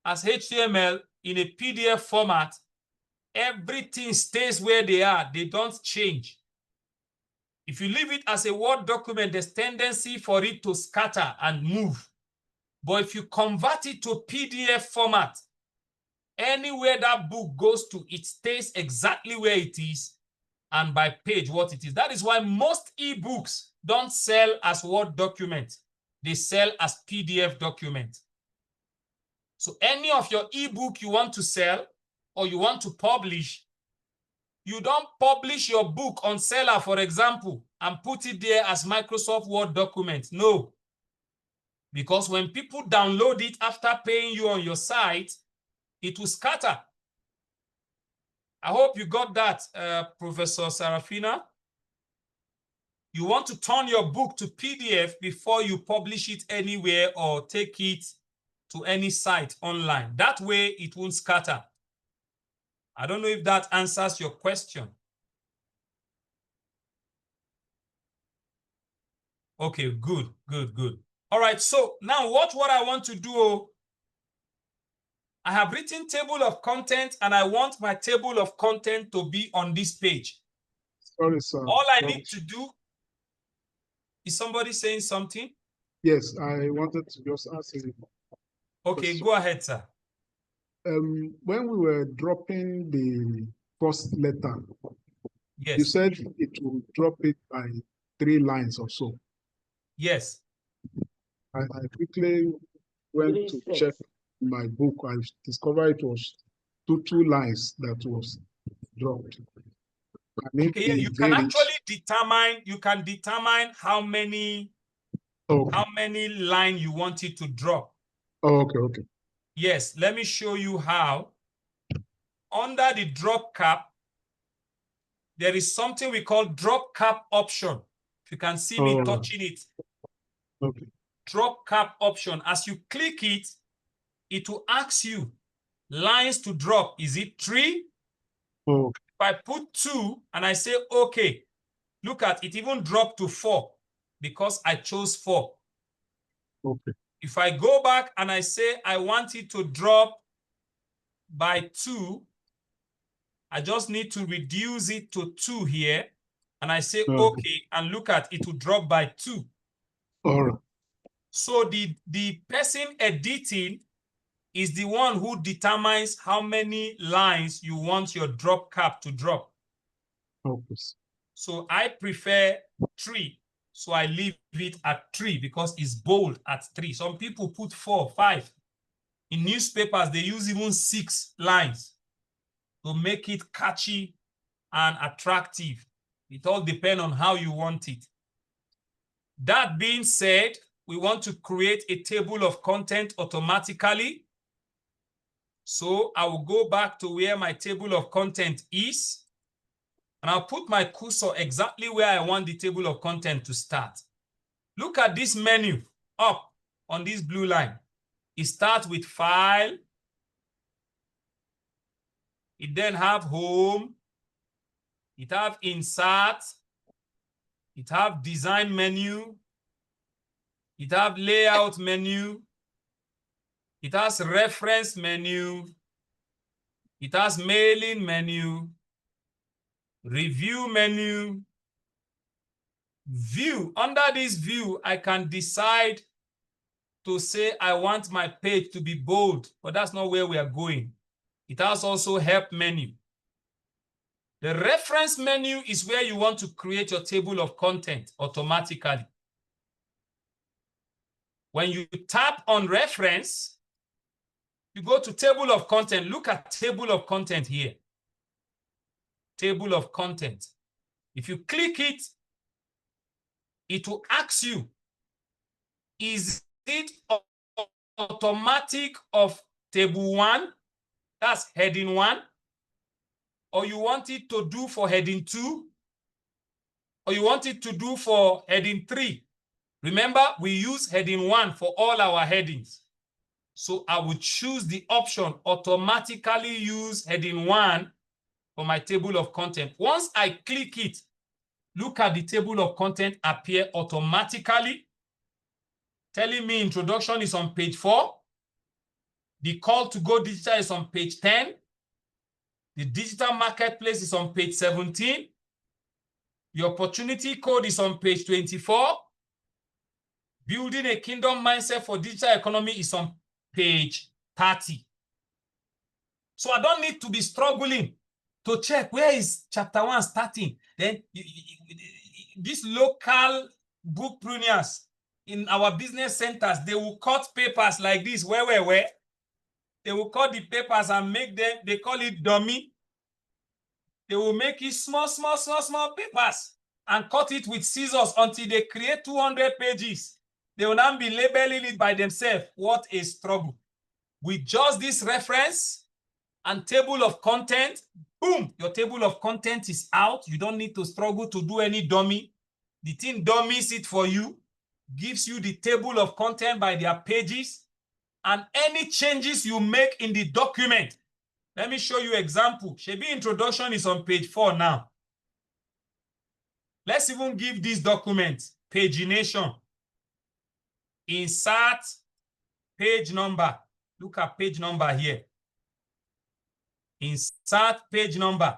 as HTML in a PDF format, everything stays where they are. They don't change. If you leave it as a Word document, there's tendency for it to scatter and move. But if you convert it to PDF format, anywhere that book goes to, it stays exactly where it is and by page what it is. That is why most ebooks don't sell as Word documents. They sell as PDF document. So any of your ebook you want to sell or you want to publish, you don't publish your book on Seller, for example, and put it there as Microsoft Word document. No. Because when people download it after paying you on your site, it will scatter. I hope you got that, Professor Sarafina. You want to turn your book to PDF before you publish it anywhere or take it to any site online. That way it won't scatter. I don't know if that answers your question. Okay, good, good, good. All right, so now what I want to do, I have written table of content and I want my table of content to be on this page. Sorry, sir. All I need to do, is somebody saying something? Yes, I wanted to just ask you. Okay, go ahead, sir. When we were dropping the first letter, Yes. you said it will drop it by 3 lines or so. Yes. I quickly went to check my book. I discovered it was two lines that was dropped. Okay, yeah, you can actually determine how many line you want it to drop. Oh, okay. Yes, let me show you how. Under the drop cap, there is something we call drop cap option. If you can see me touching it. Okay. Drop cap option. As you click it, it will ask you lines to drop. Is it 3? Okay. If I put 2 and I say, okay, look at it, even dropped to 4 because I chose 4. Okay. If I go back and I say I want it to drop by 2, I just need to reduce it to 2 here. And I say, okay, and look at it will drop by 2. All right. So the person editing is the one who determines how many lines you want your drop cap to drop. Okay. So I prefer 3. So I leave it at 3 because it's bold at 3. Some people put 4, 5. In newspapers, they use even 6 lines to make it catchy and attractive. It all depends on how you want it. That being said, we want to create a table of content automatically. So I will go back to where my table of content is, and I'll put my cursor exactly where I want the table of content to start. Look at this menu up on this blue line. It starts with File. It then have Home. It have Insert. It have Design menu. It have Layout menu. It has Reference menu. It has Mailing menu. Review menu. View. Under this view, I can decide to say I want my page to be bold, but that's not where we are going. It has also Help menu. The Reference menu is where you want to create your table of content automatically. When you tap on Reference, you go to Table of Content. Look at Table of Content here. Table of Content. If you click it, it will ask you, is it automatic of Table 1? That's Heading 1. Or you want it to do for Heading 2? Or you want it to do for Heading 3? Remember, we use Heading 1 for all our headings. So I would choose the option automatically use Heading 1 for my table of content. Once I click it, look at the table of content appear automatically, telling me introduction is on page 4. The call to go digital is on page 10. The digital marketplace is on page 17. The opportunity code is on page 24. Building a kingdom mindset for digital economy is on page 30. So I don't need to be struggling to check where is chapter 1 starting. Then these local bookpreneurs in our business centers, they will cut papers like this. Where? They will cut the papers and make them, they call it dummy. They will make it small papers and cut it with scissors until they create 200 pages. They will now be labeling it by themselves. What a struggle. With just this reference and table of content, boom, your table of content is out. You don't need to struggle to do any dummy. The thing dummies it for you, gives you the table of content by their pages, and any changes you make in the document. Let me show you example. Shebi introduction is on page 4 now. Let's even give this document pagination. Insert page number. Look at page number here. Insert page number.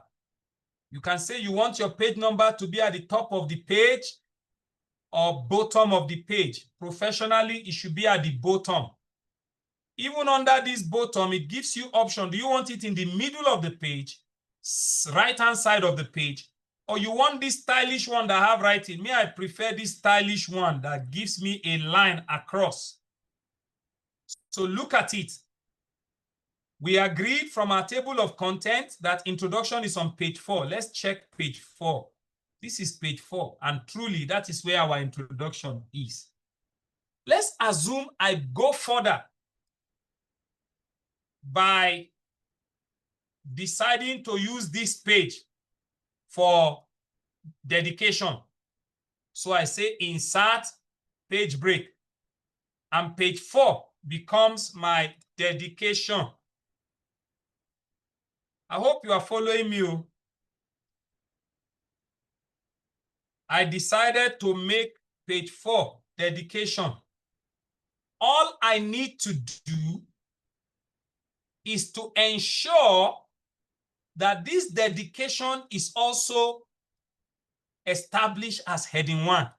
You can say you want your page number to be at the top of the page or bottom of the page. Professionally, it should be at the bottom. Even under this bottom, it gives you option. Do you want it in the middle of the page, right-hand side of the page, or you want this stylish one that have writing? Me, I prefer this stylish one that gives me a line across. So look at it. We agreed from our table of content that introduction is on page 4. Let's check page 4. This is page 4, and truly that is where our introduction is. Let's assume I go further by deciding to use this page for dedication. So I say insert page break, and page 4 becomes my dedication. I hope you are following me. I decided to make page 4 dedication. All I need to do is to ensure that this dedication is also established as heading 1.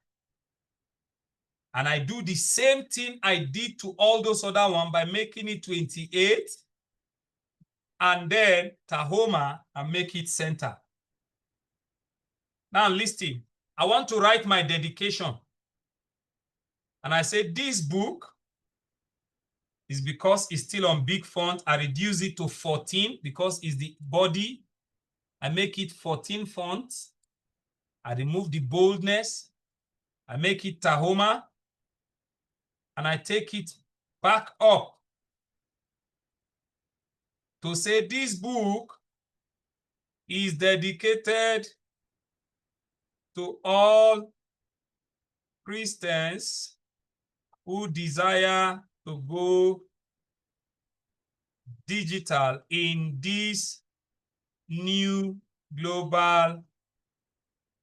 And I do the same thing I did to all those other ones by making it 28 and then Tahoma and make it center. Now listen, I want to write my dedication. And I say this book is because it's still on big font. I reduce it to 14 because it's the body. I make it 14 fonts. I remove the boldness. I make it Tahoma. And I take it back up to say this book is dedicated to all Christians who desire to go digital in this new global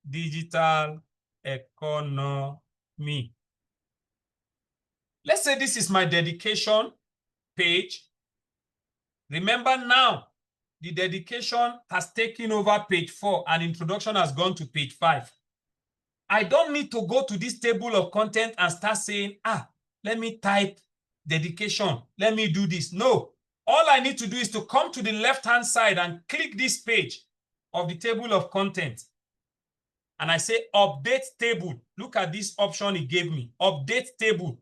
digital economy. Let's say this is my dedication page. Remember now, the dedication has taken over page 4 and introduction has gone to page 5. I don't need to go to this table of content and start saying, let me type dedication. Let me do this. No, all I need to do is to come to the left-hand side and click this page of the table of content. And I say update table. Look at this option it gave me, update table.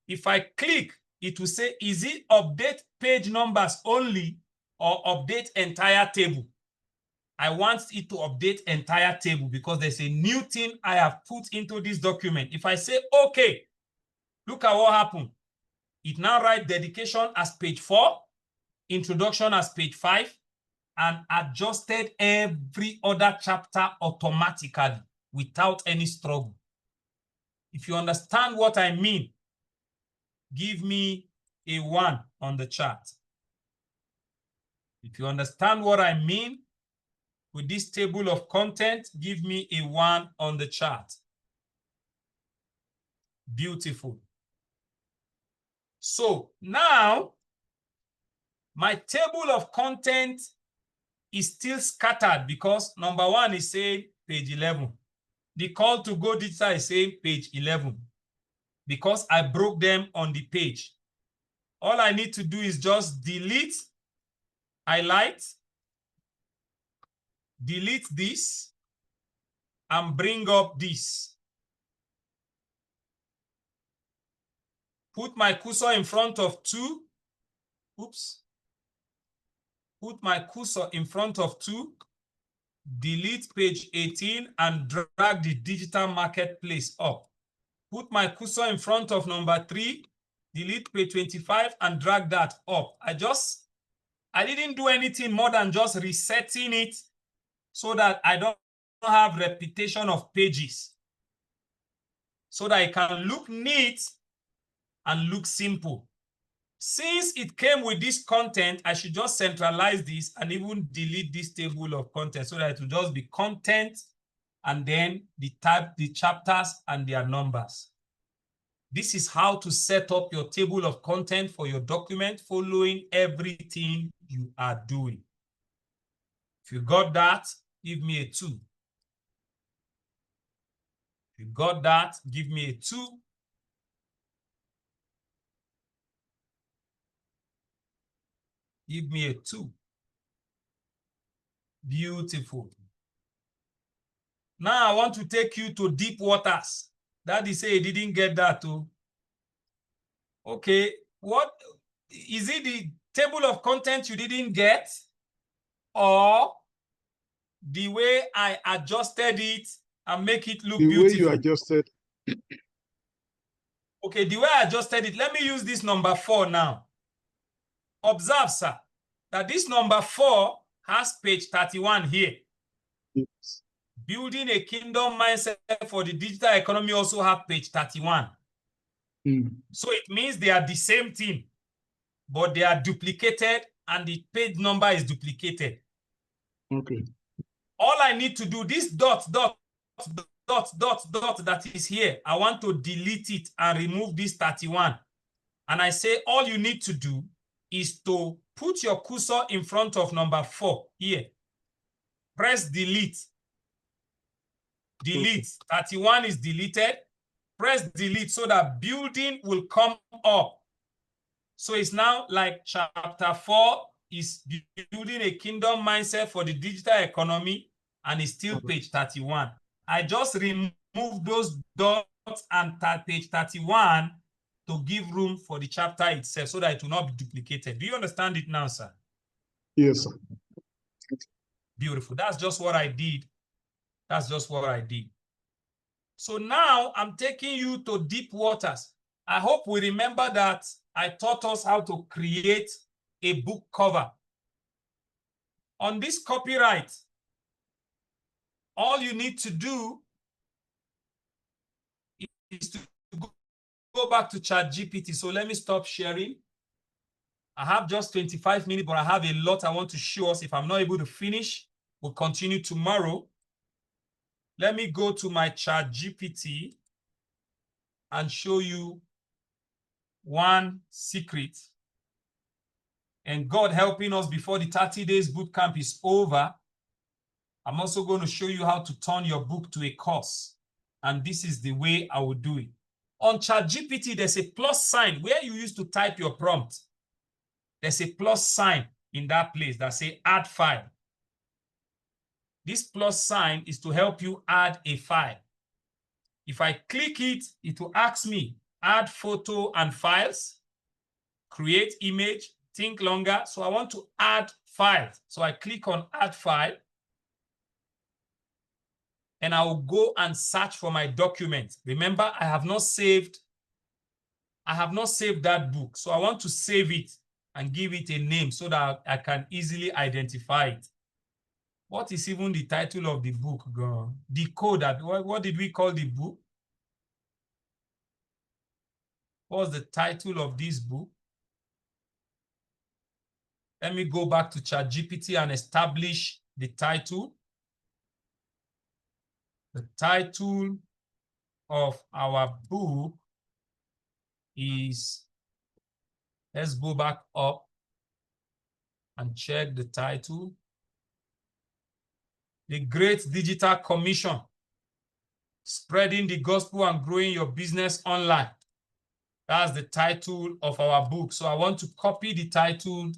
If I click, it will say, is it update page numbers only or update entire table? I want it to update entire table because there's a new thing I have put into this document. If I say, okay, look at what happened. It now writes dedication as page 4, introduction as page 5, and adjusted every other chapter automatically without any struggle. If you understand what I mean, give me a 1 on the chart. If you understand what I mean with this table of content, give me a 1 on the chart. Beautiful. So now my table of content is still scattered because number 1 is saying page 11. The call to go digital is saying page 11 because I broke them on the page. All I need to do is just delete, highlight, delete this, and bring up this. Put my cursor in front of 2. Oops. Put my cursor in front of 2. Delete page 18 and drag the digital marketplace up. Put my cursor in front of number 3. Delete page 25 and drag that up. I didn't do anything more than just resetting it so that I don't have repetition of pages, so that it can look neat and look simple. Since it came with this content, I should just centralize this and even delete this table of content so that it will just be content and then the chapters and their numbers. This is how to set up your table of content for your document, following everything you are doing. If you got that, give me a 2. If you got that, give me a 2. Give me a 2. Beautiful. Now I want to take you to deep waters. Daddy say he didn't get that too. Okay, what is it? The table of content you didn't get, or the way I adjusted it and make it look beautiful? The way you adjusted. Okay, the way I adjusted it. Let me use this number 4 now. Observe, sir, that this number 4 has page 31 here. Yes. Building a kingdom mindset for the digital economy also have page 31. So it means they are the same thing, but they are duplicated and the page number is duplicated. Okay. All I need to do, this dot that is here, I want to delete it and remove this 31. And I say all you need to do is to put your cursor in front of number 4 here. Press delete. Delete. 31 is deleted. Press delete so that building will come up. So it's now like chapter 4 is building a kingdom mindset for the digital economy, and it's still page 31. I just remove those dots dot and page 31 to give room for the chapter itself so that it will not be duplicated. Do you understand it now, sir? Yes, sir. Beautiful. That's just what I did. That's just what I did. So now I'm taking you to deep waters. I hope we remember that I taught us how to create a book cover. On this copyright, all you need to do is to go back to ChatGPT. So let me stop sharing. I have just 25 minutes, but I have a lot I want to show us. If I'm not able to finish, we'll continue tomorrow. Let me go to my ChatGPT and show you one secret. And God helping us before the 30 days bootcamp is over, I'm also going to show you how to turn your book to a course. And this is the way I will do it. On ChatGPT, there's a plus sign where you used to type your prompt. There's a plus sign in that place that says add file. This plus sign is to help you add a file. If I click it, it will ask me add photo and files, create image, think longer. So I want to add files. So I click on add file. And I will go and search for my document. Remember, I have not saved that book. So I want to save it and give it a name so that I can easily identify it. What is even the title of the book? The code. What did we call the book? What was the title of this book? Let me go back to ChatGPT and establish the title. The title of our book is, let's go back up and check the title. The Great Digital Commission, Spreading the Gospel and Growing Your Business Online. That's the title of our book. So I want to copy the title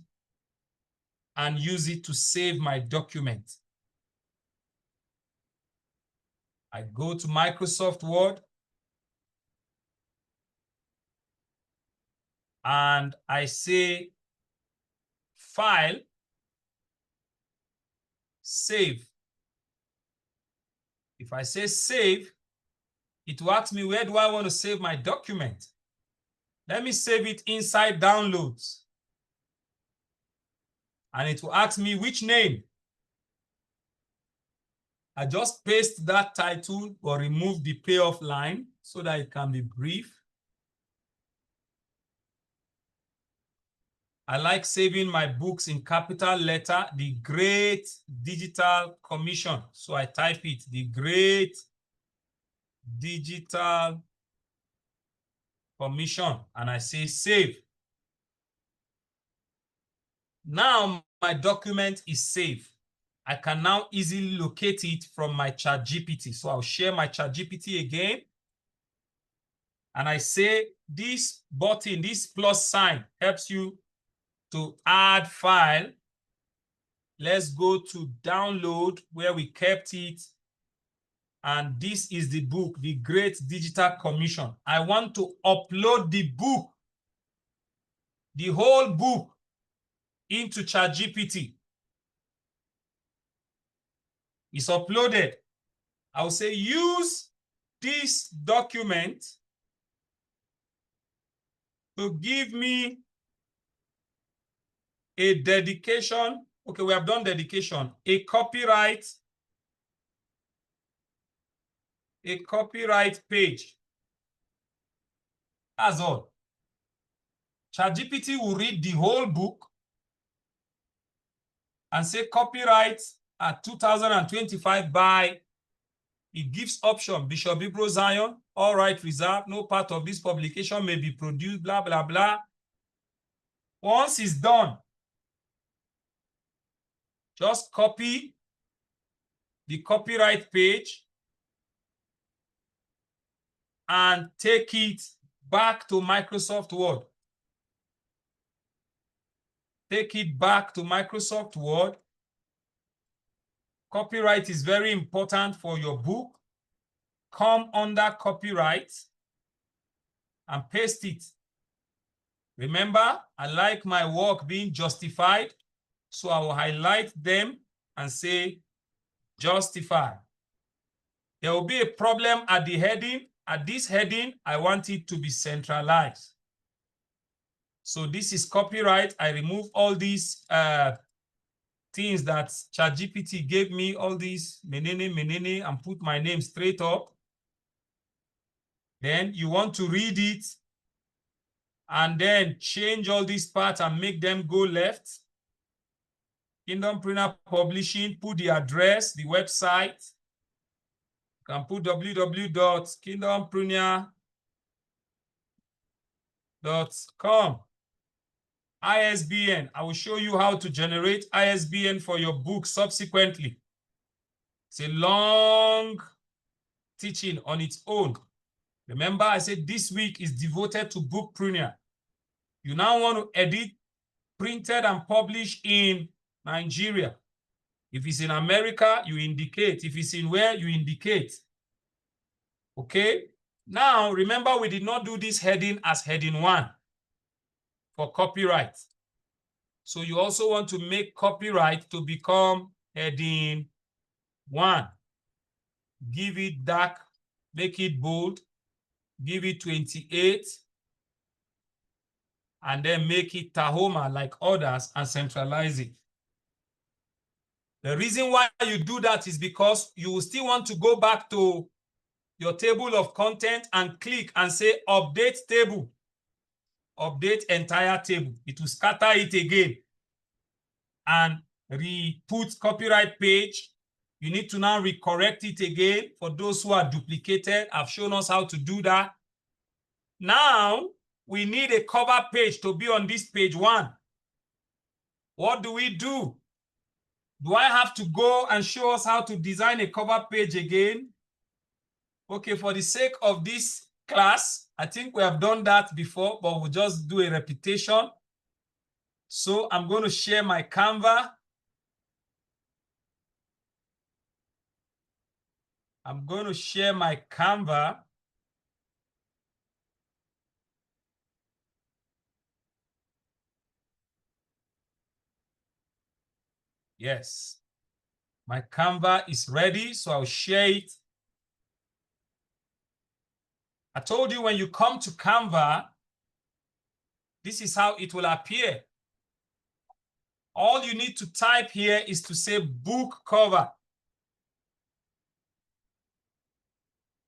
and use it to save my document. I go to Microsoft Word and I say File, Save. If I say Save, it will ask me where do I want to save my document. Let me save it inside Downloads. And it will ask me which name. I just paste that title or remove the payoff line so that it can be brief. I like saving my books in capital letter, the Great Digital Commission. So I type it, the Great Digital Commission, and I say save. Now my document is saved. I can now easily locate it from my ChatGPT. So I'll share my ChatGPT again. And I say this button, this plus sign helps you to add file. Let's go to download where we kept it. And this is the book, The Great Digital Commission. I want to upload the book, the whole book, into ChatGPT. It's uploaded. I'll say use this document to give me a dedication. Okay, we have done dedication. A copyright page. That's all. ChatGPT will read the whole book and say copyright at 2025 by, it gives option, Bishop Ibro Zion, all right reserved, no part of this publication may be produced, blah, blah, blah. Once it's done, just copy the copyright page and take it back to Microsoft Word. Take it back to Microsoft Word. Copyright is very important for your book. Come under copyright and paste it. Remember, I like my work being justified, so I will highlight them and say justify. There will be a problem at the heading. At this heading, I want it to be centralized. So this is copyright. I remove all these things that ChatGPT gave me, all these menene, and put my name straight up. Then you want to read it and then change all these parts and make them go left. Kingdompreneur Publishing, put the address, the website. You can put www.kingdompreneur.com. ISBN. I will show you how to generate ISBN for your book subsequently. It's a long teaching on its own. Remember, I said this week is devoted to Bookpreneur. You now want to edit, printed, and publish in Nigeria. If it's in America, you indicate. If it's in where, you indicate. Okay? Now, remember, we did not do this heading as heading 1 for copyright. So you also want to make copyright to become heading 1. Give it dark, make it bold, give it 28, and then make it Tahoma like others and centralize it. The reason why you do that is because you will still want to go back to your table of content and click and say update table. Update entire table. It will scatter it again and re-put copyright page. You need to now recorrect it again. For those who are duplicated, I've shown us how to do that. Now, we need a cover page to be on this page 1. What do we do? Do I have to go and show us how to design a cover page again? Okay, for the sake of this class, I think we have done that before, but we'll just do a repetition. So I'm going to share my Canva. I'm going to share my Canva. Yes, my Canva is ready, so I'll share it. I told you when you come to Canva, this is how it will appear. All you need to type here is to say book cover.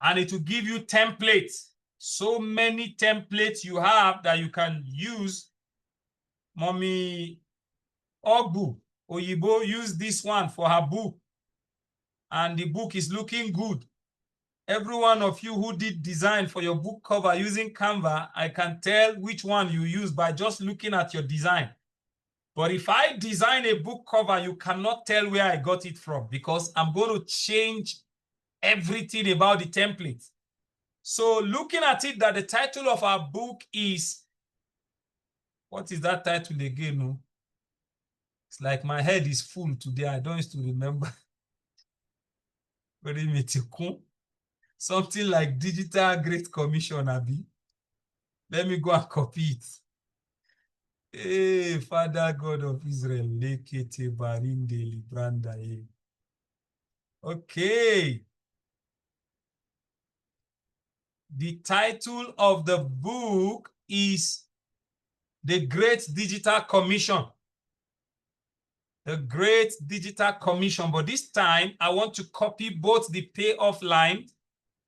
And it will give you templates. So many templates you have that you can use. Mommy Ogbu Oyibo used this one for her book. And the book is looking good. Every one of you who did design for your book cover using Canva, I can tell which one you use by just looking at your design. But if I design a book cover, you cannot tell where I got it from because I'm going to change everything about the template. So looking at it, that the title of our book is, what is that title again? No? It's like my head is full today. I don't used to remember. Something like Digital Great Commission, Abi. Let me go and copy it. Hey, Father God of Israel. Okay. The title of the book is The Great Digital Commission. The Great Digital Commission. But this time, I want to copy both the payoff line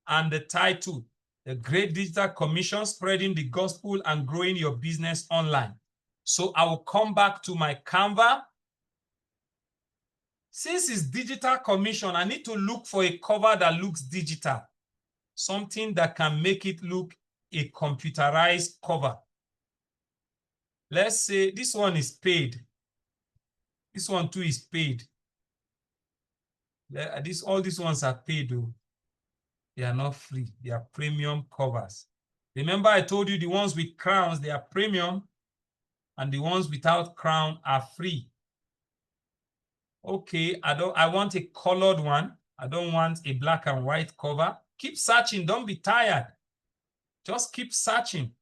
and the title. The Great Digital Commission, Spreading the Gospel and Growing Your Business Online. So I will come back to my Canva. Since it's Digital Commission, I need to look for a cover that looks digital. Something that can make it look a computerized cover. Let's say this one is paid. This one too is paid. All these ones are paid though. They are not free. They are premium covers. Remember I told you the ones with crowns, they are premium, and the ones without crown are free. Okay, I want a colored one. I don't want a black and white cover. Keep searching, don't be tired. Just keep searching.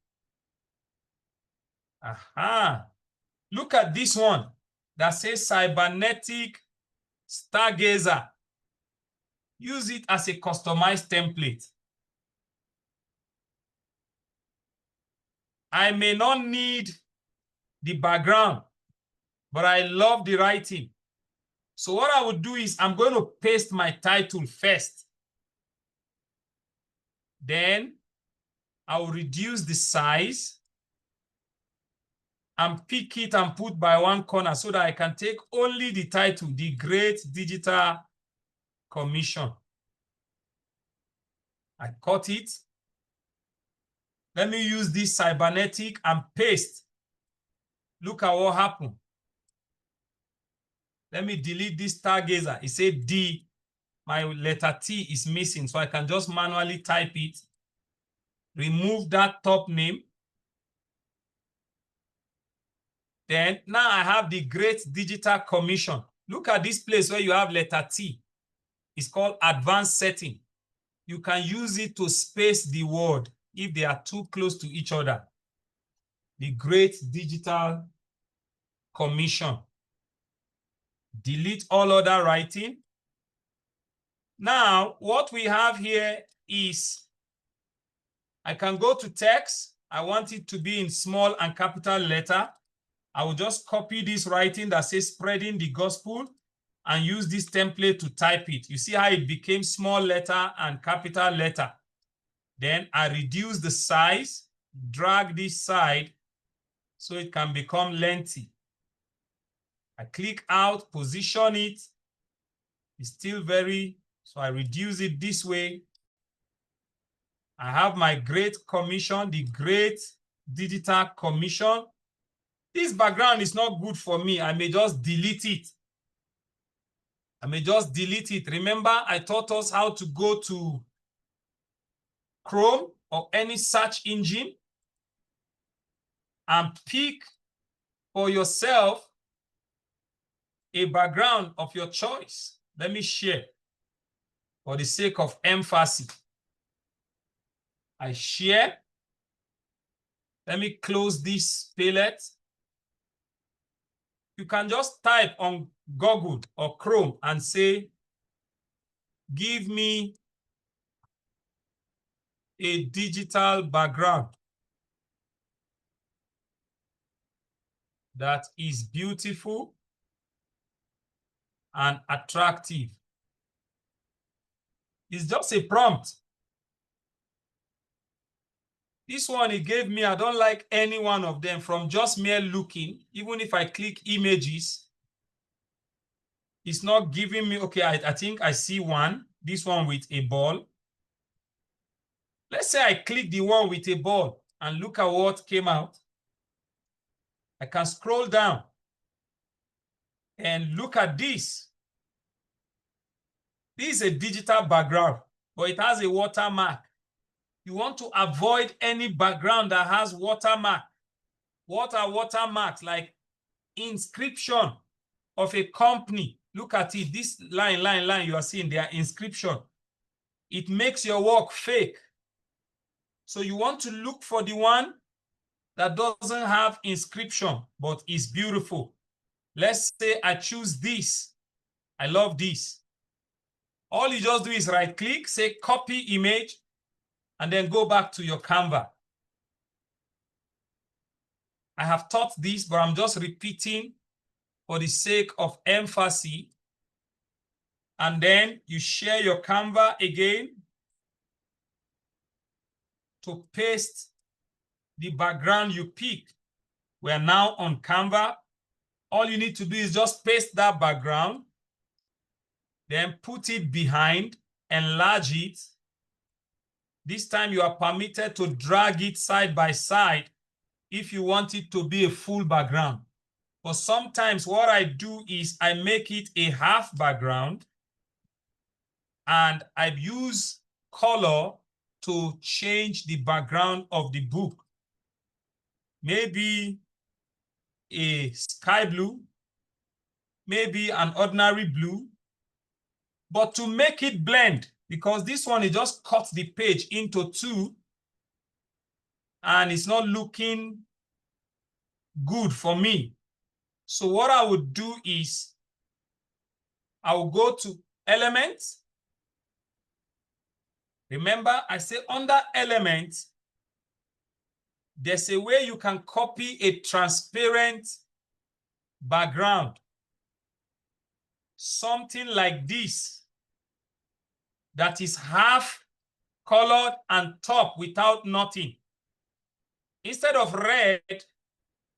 Aha. Look at this one that says cybernetic stargazer. Use it as a customized template. I may not need the background, but I love the writing. So what I would do is I'm going to paste my title first. Then I will reduce the size and pick it and put by one corner so that I can take only the title, The Great Digital Commission. I cut it. Let me use this cybernetic and paste. Look at what happened. Let me delete this stargazer. It said D. My letter T is missing, so I can just manually type it. Remove that top name. Then now I have the Great Digital Commission. Look at this place where you have letter T. It's called advanced setting. You can use it to space the word if they are too close to each other. The Great Digital Commission. Delete all other writing. Now, what we have here is, I can go to text. I want it to be in small and capital letter. I will just copy this writing that says spreading the gospel and use this template to type it. You see how it became small letter and capital letter. Then I reduce the size, drag this side so it can become lengthy. I click out, position it. It's still very, so I reduce it this way. I have my Great Commission, the Great Digital Commission. This background is not good for me. I may just delete it. Remember, I taught us how to go to Chrome or any search engine and pick for yourself a background of your choice. Let me share for the sake of emphasis. I share. Let me close this palette. You can just type on Google or Chrome and say, give me a digital background that is beautiful and attractive. It's just a prompt. This one he gave me, I don't like any one of them from just mere looking. Even if I click images, it's not giving me, okay, I think I see one, this one with a ball. Let's say I click the one with a ball and look at what came out. I can scroll down and look at this. This is a digital background, but it has a watermark. You want to avoid any background that has watermark. What are watermarks? Like inscription of a company. Look at it. This line you are seeing, their inscription. It makes your work fake. So you want to look for the one that doesn't have inscription, but is beautiful. Let's say I choose this. I love this. All you just do is right click, say copy image, and then go back to your Canva. I have taught this, but I'm just repeating for the sake of emphasis. And then you share your Canva again to paste the background you picked. We are now on Canva. All you need to do is just paste that background, then put it behind, enlarge it. This time you are permitted to drag it side by side if you want it to be a full background. But sometimes what I do is I make it a half background and I use color to change the background of the book. Maybe a sky blue, maybe an ordinary blue, but to make it blend, because this one, it just cuts the page into two. and it's not looking good for me. So what I would do is I will go to Elements. Remember, I say under Elements, there's a way you can copy a transparent background. Something like this, that is half colored and top without nothing. Instead of red,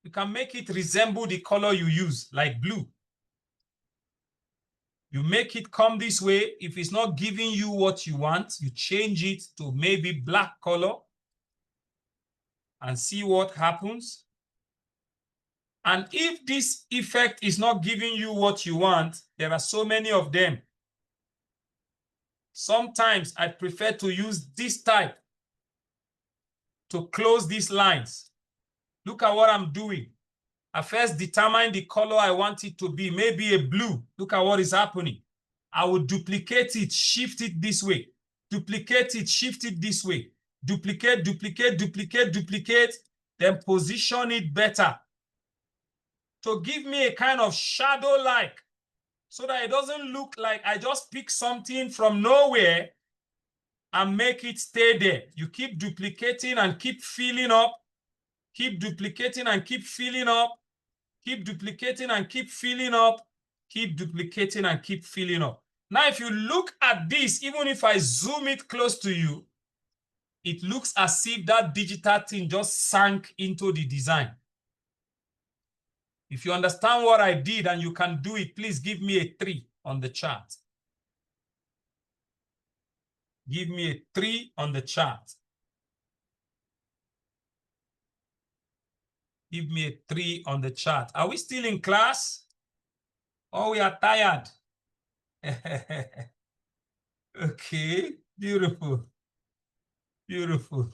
you can make it resemble the color you use, like blue. You make it come this way. If it's not giving you what you want, you change it to maybe black color and see what happens. And if this effect is not giving you what you want, there are so many of them. Sometimes I prefer to use this type to close these lines. Look at what I'm doing. I first determine the color I want it to be, maybe a blue. Look at what is happening. I will duplicate it, shift it this way. Duplicate it, shift it this way. Duplicate, duplicate, duplicate, duplicate, then position it better to give me a kind of shadow-like, so that it doesn't look like I just pick something from nowhere and make it stay there. You keep duplicating and keep filling up, keep duplicating and keep filling up, keep duplicating and keep filling up, keep duplicating and keep filling up. Now, if you look at this, even if I zoom it close to you, it looks as if that digital thing just sank into the design. If you understand what I did and you can do it, please give me a 3 on the chart. Give me a 3 on the chart. Give me a 3 on the chart. Are we still in class? Or we are tired? Okay, beautiful. Beautiful.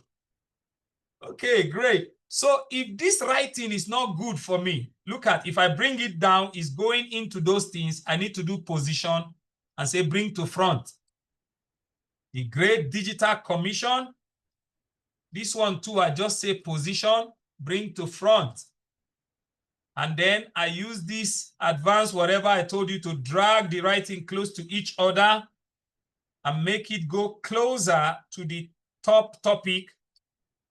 Okay, great. So if this writing is not good for me, look at, if I bring it down, it's going into those things. I need to do position and say bring to front. The great digital commission. This one too, I just say position, bring to front. And then I use this advanced whatever I told you to drag the writing close to each other and make it go closer to the top topic.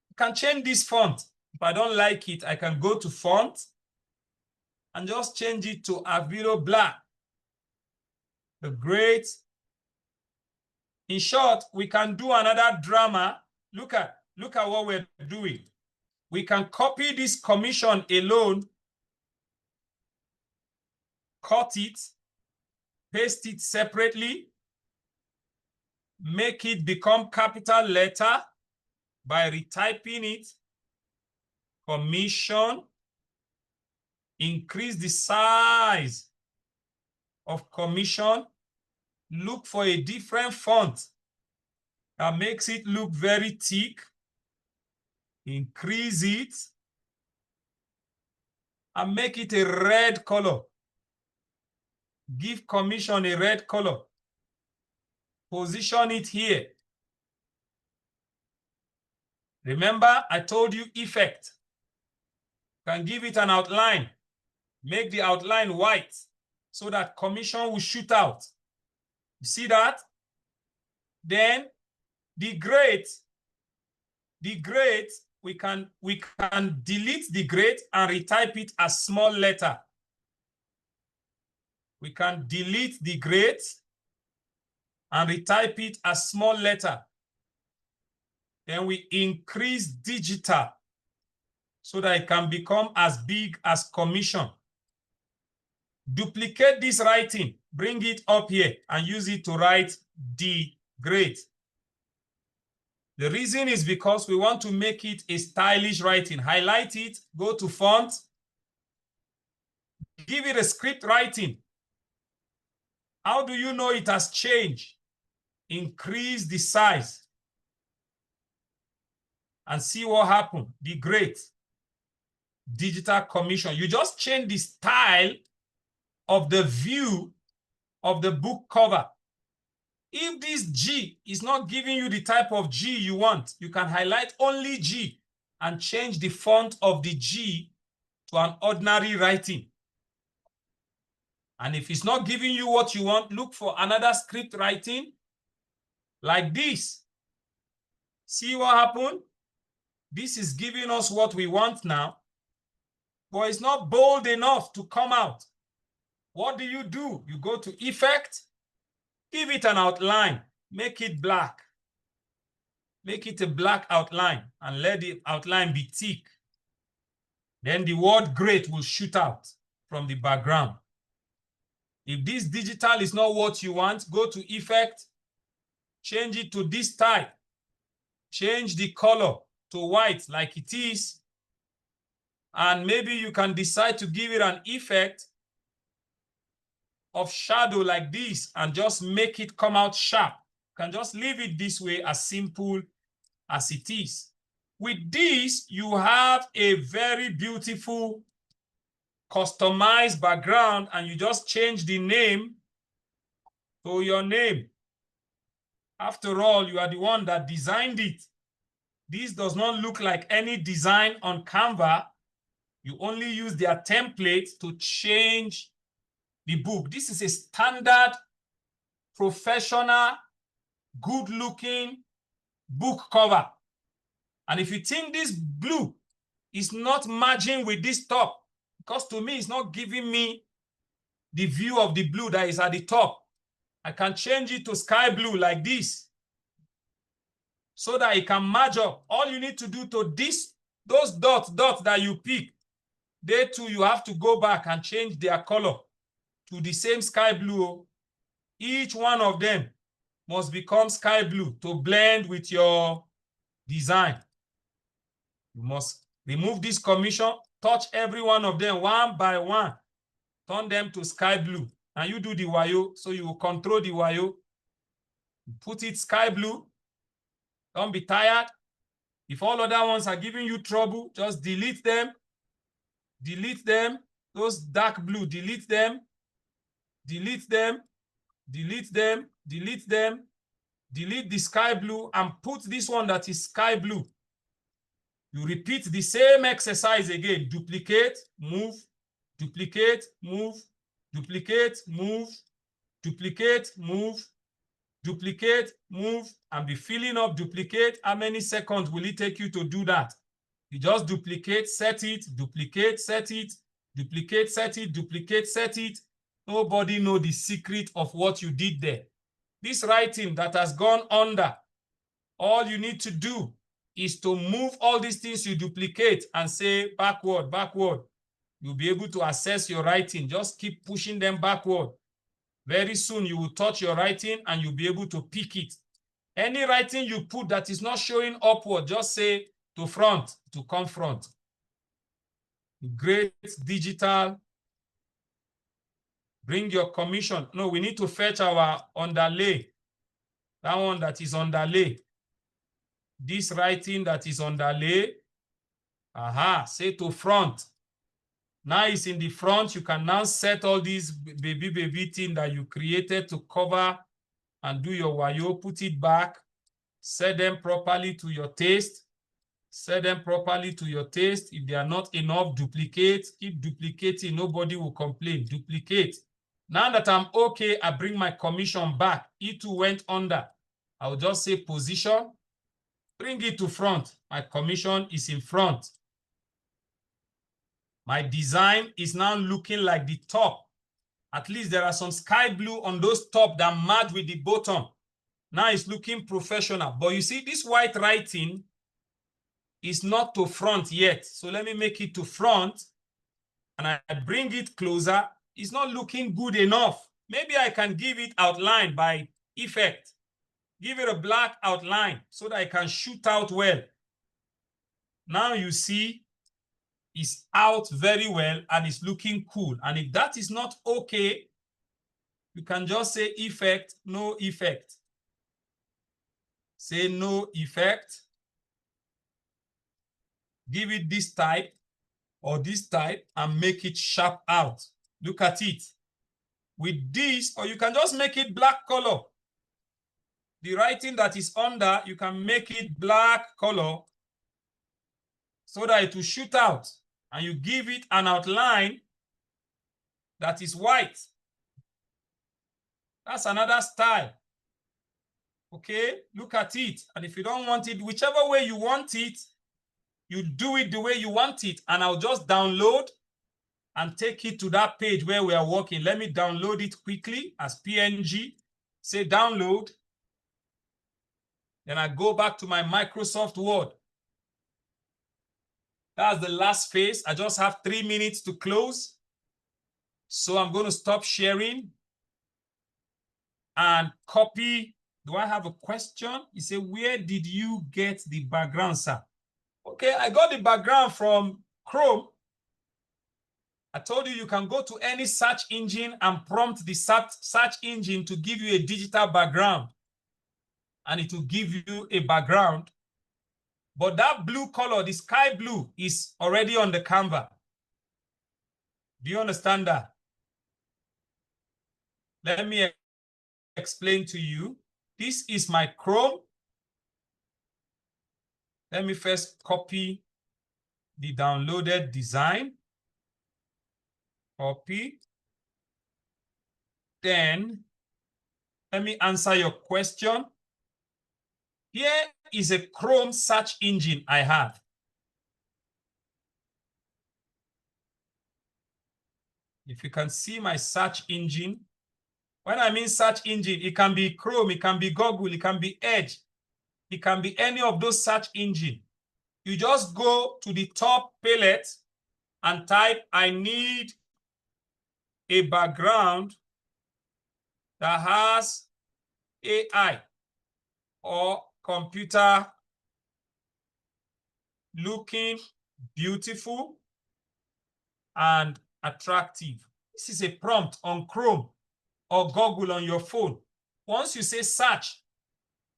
You can change this font. If I don't like it, I can go to font and just change it to Aviro Black. The great. In short, we can do another drama. Look at what we're doing. We can copy this commission alone, cut it, paste it separately, make it become capital letter by retyping it, commission, increase the size of commission, look for a different font that makes it look very thick, increase it, and make it a red color. Give commission a red color. Position it here. Remember, I told you effect. Can give it an outline. Make the outline white so that commission will shoot out. You see that? Then the grade, we can delete the grade and retype it as small letter. We can delete the grade and retype it as small letter. Then we increase digital so that it can become as big as commission. Duplicate this writing, bring it up here and use it to write the grade. The reason is because we want to make it a stylish writing. Highlight it, go to font, give it a script writing. How do you know it has changed? Increase the size and see what happened. The great digital commission. You just change the style of the view of the book cover. If this G is not giving you the type of G you want, you can highlight only G and change the font of the G to an ordinary writing. And if it's not giving you what you want, look for another script writing like this. See what happened? This is giving us what we want now, but it's not bold enough to come out. What do? You go to Effect, give it an outline, make it black. Make it a black outline and let the outline be thick. Then the word great will shoot out from the background. If this digital is not what you want, go to Effect, change it to this type. Change the color to white like it is. And maybe you can decide to give it an effect of shadow like this and just make it come out sharp. You can just leave it this way, as simple as it is. With this, you have a very beautiful customized background, and you just change the name to your name. After all, you are the one that designed it. This does not look like any design on Canva. You only use their template to change the book. This is a standard, professional, good-looking book cover. And if you think this blue is not matching with this top, because to me, it's not giving me the view of the blue that is at the top, I can change it to sky blue like this so that it can match up. All you need to do to those dots that you pick, they too, you have to go back and change their color to the same sky blue. Each one of them must become sky blue to blend with your design. You must remove this commission, touch every one of them one by one, turn them to sky blue, and you do the wayo, so you will control the wayo. Put it sky blue. Don't be tired. If all other ones are giving you trouble, just delete them. Delete them. Those dark blue, delete them. Delete them. Delete them. Delete them. Delete the sky blue and put this one that is sky blue. You repeat the same exercise again. Duplicate, move, duplicate, move, duplicate, move, duplicate, move, duplicate, move, and be filling up duplicate. How many seconds will it take you to do that? You just duplicate, set it, duplicate, set it, duplicate, set it, duplicate, set it. Nobody knows the secret of what you did there. This writing that has gone under, all you need to do is to move all these things you duplicate and say backward, backward. You'll be able to assess your writing. Just keep pushing them backward. Very soon you will touch your writing and you'll be able to pick it. Any writing you put that is not showing upward, just say to front, to come front. Great digital. Bring your commission. No, we need to fetch our underlay. That one that is underlay. This writing that is underlay. Aha, say to front. Now it's in the front. You can now set all these baby thing that you created to cover and do your wayo. Put it back. Set them properly to your taste. Set them properly to your taste. If they are not enough, duplicate. Keep duplicating. Nobody will complain. Duplicate. Now that I'm okay, I bring my commission back. It too went under. I will just say position. Bring it to front. My commission is in front. My design is now looking like the top. At least there are some sky blue on those top that match with the bottom. Now it's looking professional. But you see, this white writing is not to front yet. So let me make it to front. And I bring it closer. It's not looking good enough. Maybe I can give it outline by effect. Give it a black outline so that I can shoot out well. Now you see it's out very well and it's looking cool. And if that is not okay, you can just say effect, no effect. Say no effect. Give it this type or this type and make it sharp out. Look at it. With this, or you can just make it black color. The writing that is under, you can make it black color. so that it will shoot out, and you give it an outline that is white. That's another style. Okay, look at it. And if you don't want it, whichever way you want it, you do it the way you want it. And I'll just download and take it to that page where we are working. Let me download it quickly as PNG. Say download. Then I go back to my Microsoft Word. That's the last phase. I just have 3 minutes to close. So I'm going to stop sharing and copy. Do I have a question? You say, where did you get the background, sir? Okay, I got the background from Chrome. I told you can go to any search engine and prompt the search engine to give you a digital background. And it will give you a background. But that blue color, the sky blue, is already on the Canva. Do you understand that? Let me explain to you. This is my Chrome. Let me first copy the downloaded design. Copy. Then let me answer your question. Here is a Chrome search engine I have. If you can see my search engine, when I mean search engine, it can be Chrome, it can be Google, it can be Edge, it can be any of those search engines. You just go to the top palette and type, I need a background that has AI or computer looking beautiful and attractive. This is a prompt on Chrome or Google on your phone. Once you say search,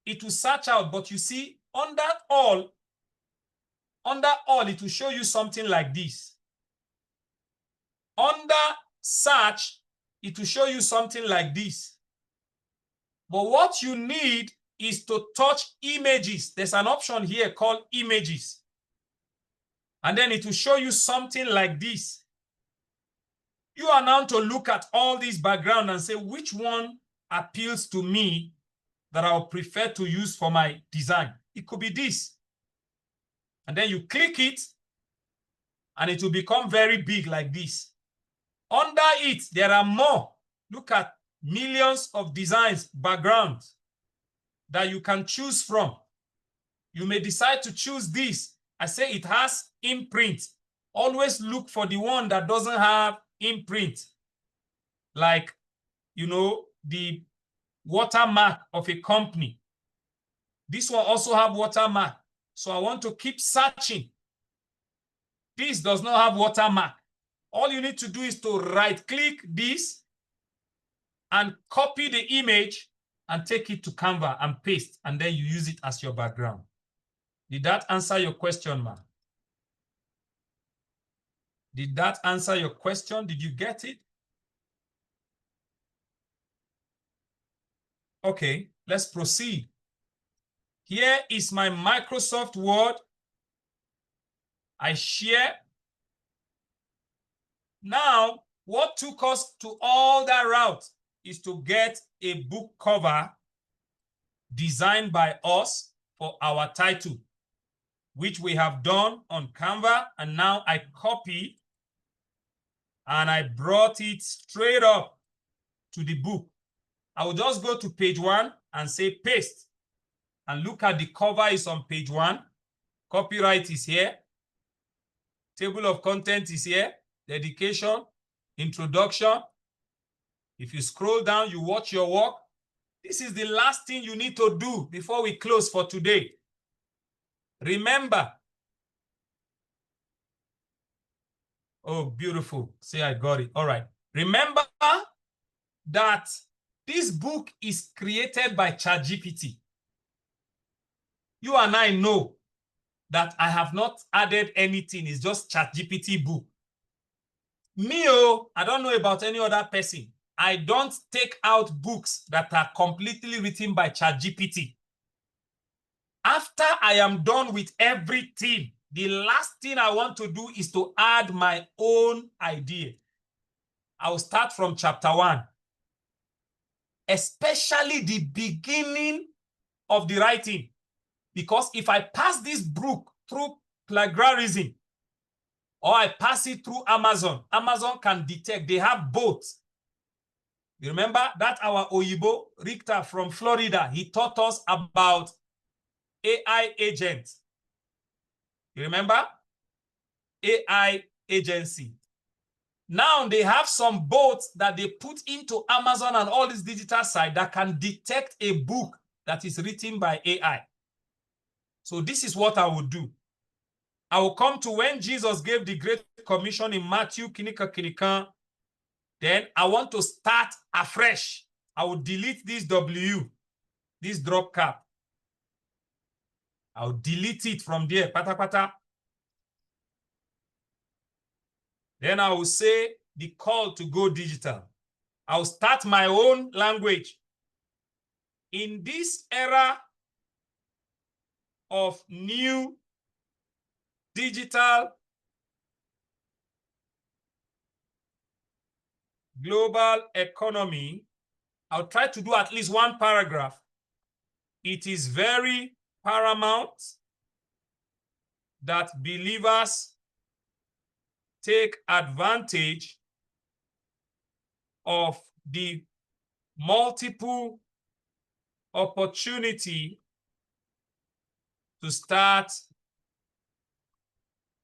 it will search out, but you see under all, it will show you something like this. Under search, it will show you something like this. But what you need is to touch images. There's an option here called images. And then it will show you something like this. You are now to look at all these backgrounds and say, which one appeals to me that I would prefer to use for my design? It could be this. And then you click it, and it will become very big like this. Under it, there are more. Look at millions of designs, backgrounds that you can choose from. You may decide to choose this. I say it has imprint. Always look for the one that doesn't have imprint. Like, you know, the watermark of a company. This one also have watermark. So I want to keep searching. This does not have watermark. All you need to do is to right-click this and copy the image and take it to Canva and paste, and then you use it as your background. Did that answer your question, ma'am? Did that answer your question? Did you get it? Okay, let's proceed. Here is my Microsoft Word. I share. Now, what took us to all that route is to get a book cover designed by us for our title, which we have done on Canva. And now I copy and I brought it straight up to the book. I will just go to page 1 and say paste. And look at the cover is on page 1. Copyright is here. Table of content is here. Dedication, introduction. If you scroll down, you watch your work. This is the last thing you need to do before we close for today. Remember. Oh, beautiful. Say I got it. All right. Remember that this book is created by ChatGPT. You and I know that I have not added anything. It's just ChatGPT book. Me, I don't know about any other person. I don't take out books that are completely written by ChatGPT. After I am done with everything The last thing I want to do is to add my own idea. I'll start from chapter 1, especially the beginning of the writing. Because if I pass this book through plagiarism, or I pass it through Amazon, Amazon can detect. They have both. You remember that our Oyibo, Richter from Florida, he taught us about AI agents. You remember? AI agency. Now they have some bots that they put into Amazon and all these digital sites that can detect a book that is written by AI. So this is what I will do. I will come to when Jesus gave the Great Commission in Matthew, then I want to start afresh. I will delete this W, this drop cap. I'll delete it from there, pata pata. Then I will say the call to go digital. I'll start my own language. In this era of new digital global economy, I'll try to do at least one paragraph. It is very paramount that believers take advantage of the multiple opportunity to start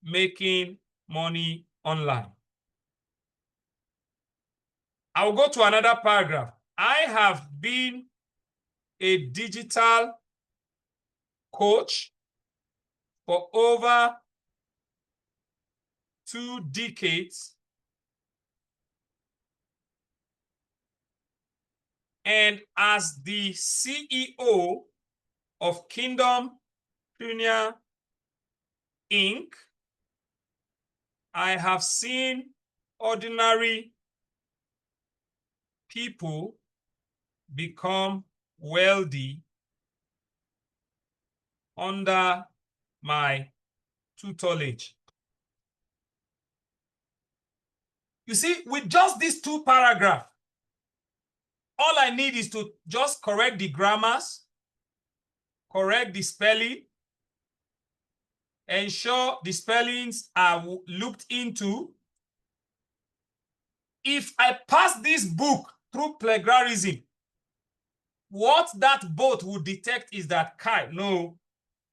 making money online. I'll go to another paragraph. I have been a digital coach for over 2 decades. And as the CEO of Kingdompreneurs Inc, I have seen ordinary people become wealthy under my tutelage. You see, with just these 2 paragraphs, all I need is to just correct the grammars, correct the spelling, ensure the spellings are looked into. If I pass this book through plagiarism, what that bot will detect is that, Kai, no,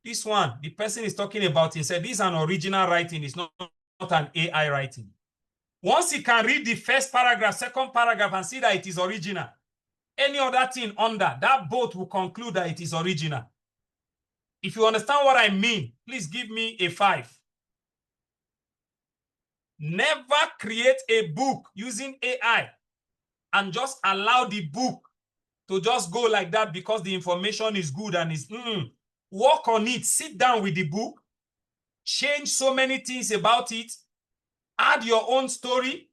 this one, the person is talking about, he said, this is an original writing, it's not an AI writing. Once he can read the first paragraph, second paragraph, and see that it is original, any other thing under, that bot will conclude that it is original. If you understand what I mean, please give me a 5. Never create a book using AI and just allow the book to just go like that because the information is good and is work on it. Sit down with the book, change so many things about it, add your own story,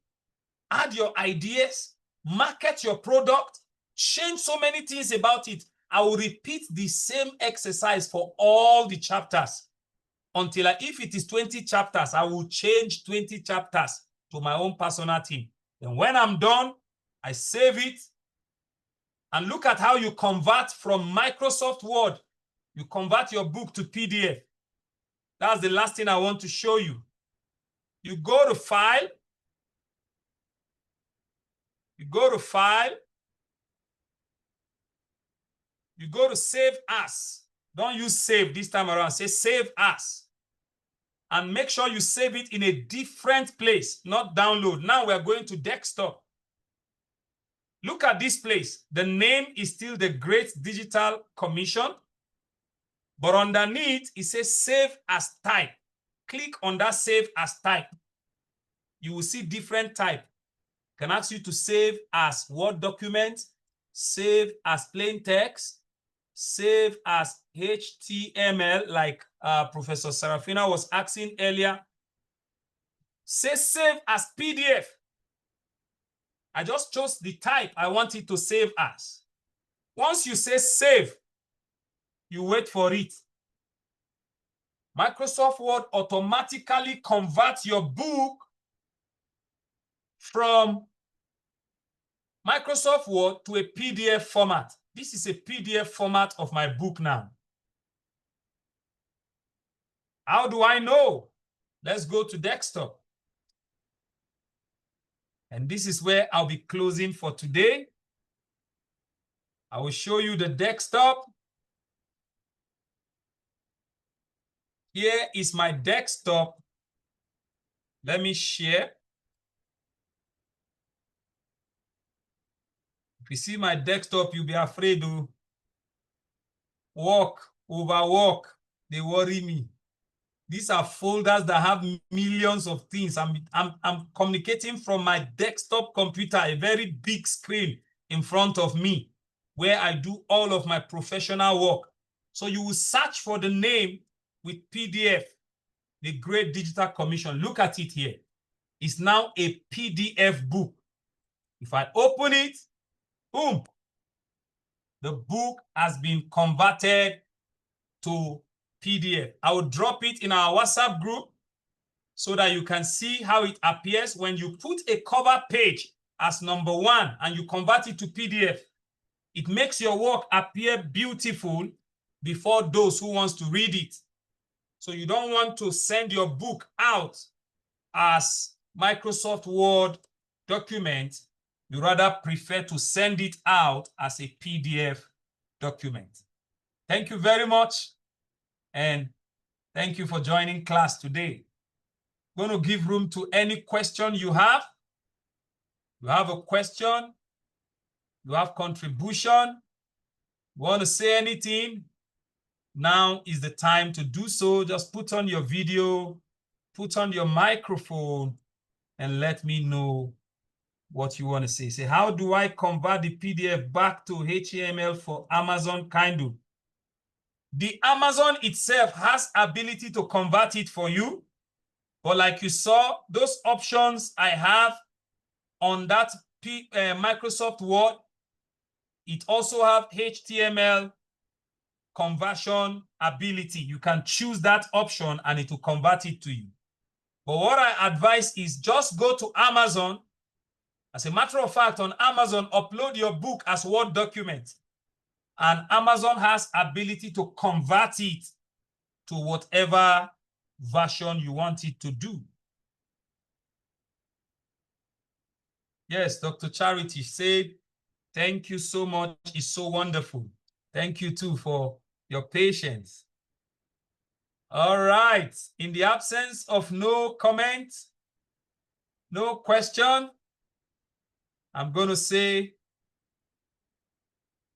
add your ideas, market your product, change so many things about it. I will repeat the same exercise for all the chapters until if it is 20 chapters, I will change 20 chapters to my own personal theme. Then when I'm done, I save it. And look at how you convert from Microsoft Word. You convert your book to PDF. That's the last thing I want to show you. You go to File. You go to File. You go to Save As. Don't use Save this time around. Say Save As. And make sure you save it in a different place, not download. Now we're going to desktop. Look at this place. The name is still the Great Digital Commission. But underneath, it says Save As Type. Click on that Save As Type. You will see different type. Can ask you to save as Word document, save as plain text, save as HTML, like Professor Serafina was asking earlier. Say save as PDF. I just chose the type I want it to save as. Once you say save, you wait for it. Microsoft Word automatically converts your book from Microsoft Word to a PDF format. This is a PDF format of my book now. How do I know? Let's go to desktop. And this is where I'll be closing for today. I will show you the desktop. Here is my desktop. Let me share. If you see my desktop, you'll be afraid to overwork. They worry me. These are folders that have millions of things. I'm communicating from my desktop computer, a very big screen in front of me, where I do all of my professional work. So you will search for the name with PDF, the Great Digital Commission. Look at it here. It's now a PDF book. If I open it, boom, the book has been converted to PDF. I will drop it in our WhatsApp group so that you can see how it appears when you put a cover page as #1 and you convert it to PDF. It makes your work appear beautiful before those who wants to read it. So you don't want to send your book out as Microsoft Word document. You rather prefer to send it out as a PDF document. Thank you very much. And thank you for joining class today. I'm going to give room to any question you have. You have a question, you have contribution, you want to say anything, now is the time to do so. Just put on your video, put on your microphone, and let me know what you want to say. Say, how do I convert the PDF back to HTML for Amazon Kindle? The Amazon itself has ability to convert it for you. But like you saw, those options I have on that Microsoft Word, it also have HTML conversion ability. You can choose that option and it will convert it to you. But what I advise is just go to Amazon. As a matter of fact, on Amazon, upload your book as Word document. And Amazon has ability to convert it to whatever version you want it to do. Yes, Dr. Charity said, thank you so much. It's so wonderful. Thank you too for your patience. All right. In the absence of no comment, no question, I'm going to say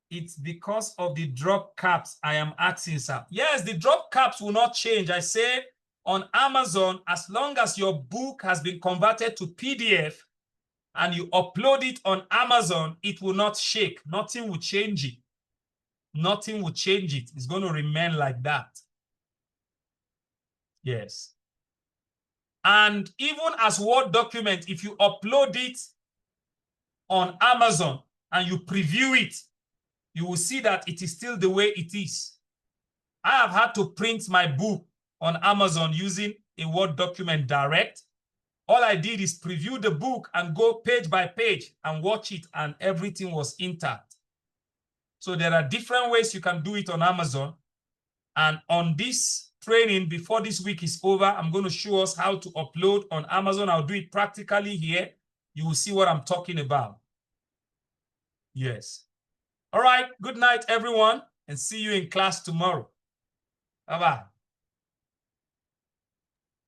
it's because of the drop caps I am asking, sir. Yes, the drop caps will not change. I said on Amazon, as long as your book has been converted to PDF and you upload it on Amazon, it will not shake. Nothing will change it. Nothing will change it. It's going to remain like that. Yes. And even as Word document, if you upload it on Amazon and you preview it, you will see that it is still the way it is. I have had to print my book on Amazon using a Word document direct. All I did is preview the book and go page by page and watch it, and everything was intact. So there are different ways you can do it on Amazon. And on this training, before this week is over, I'm going to show us how to upload on Amazon. I'll do it practically here. You will see what I'm talking about. Yes. All right. Good night, everyone, and see you in class tomorrow. Bye-bye.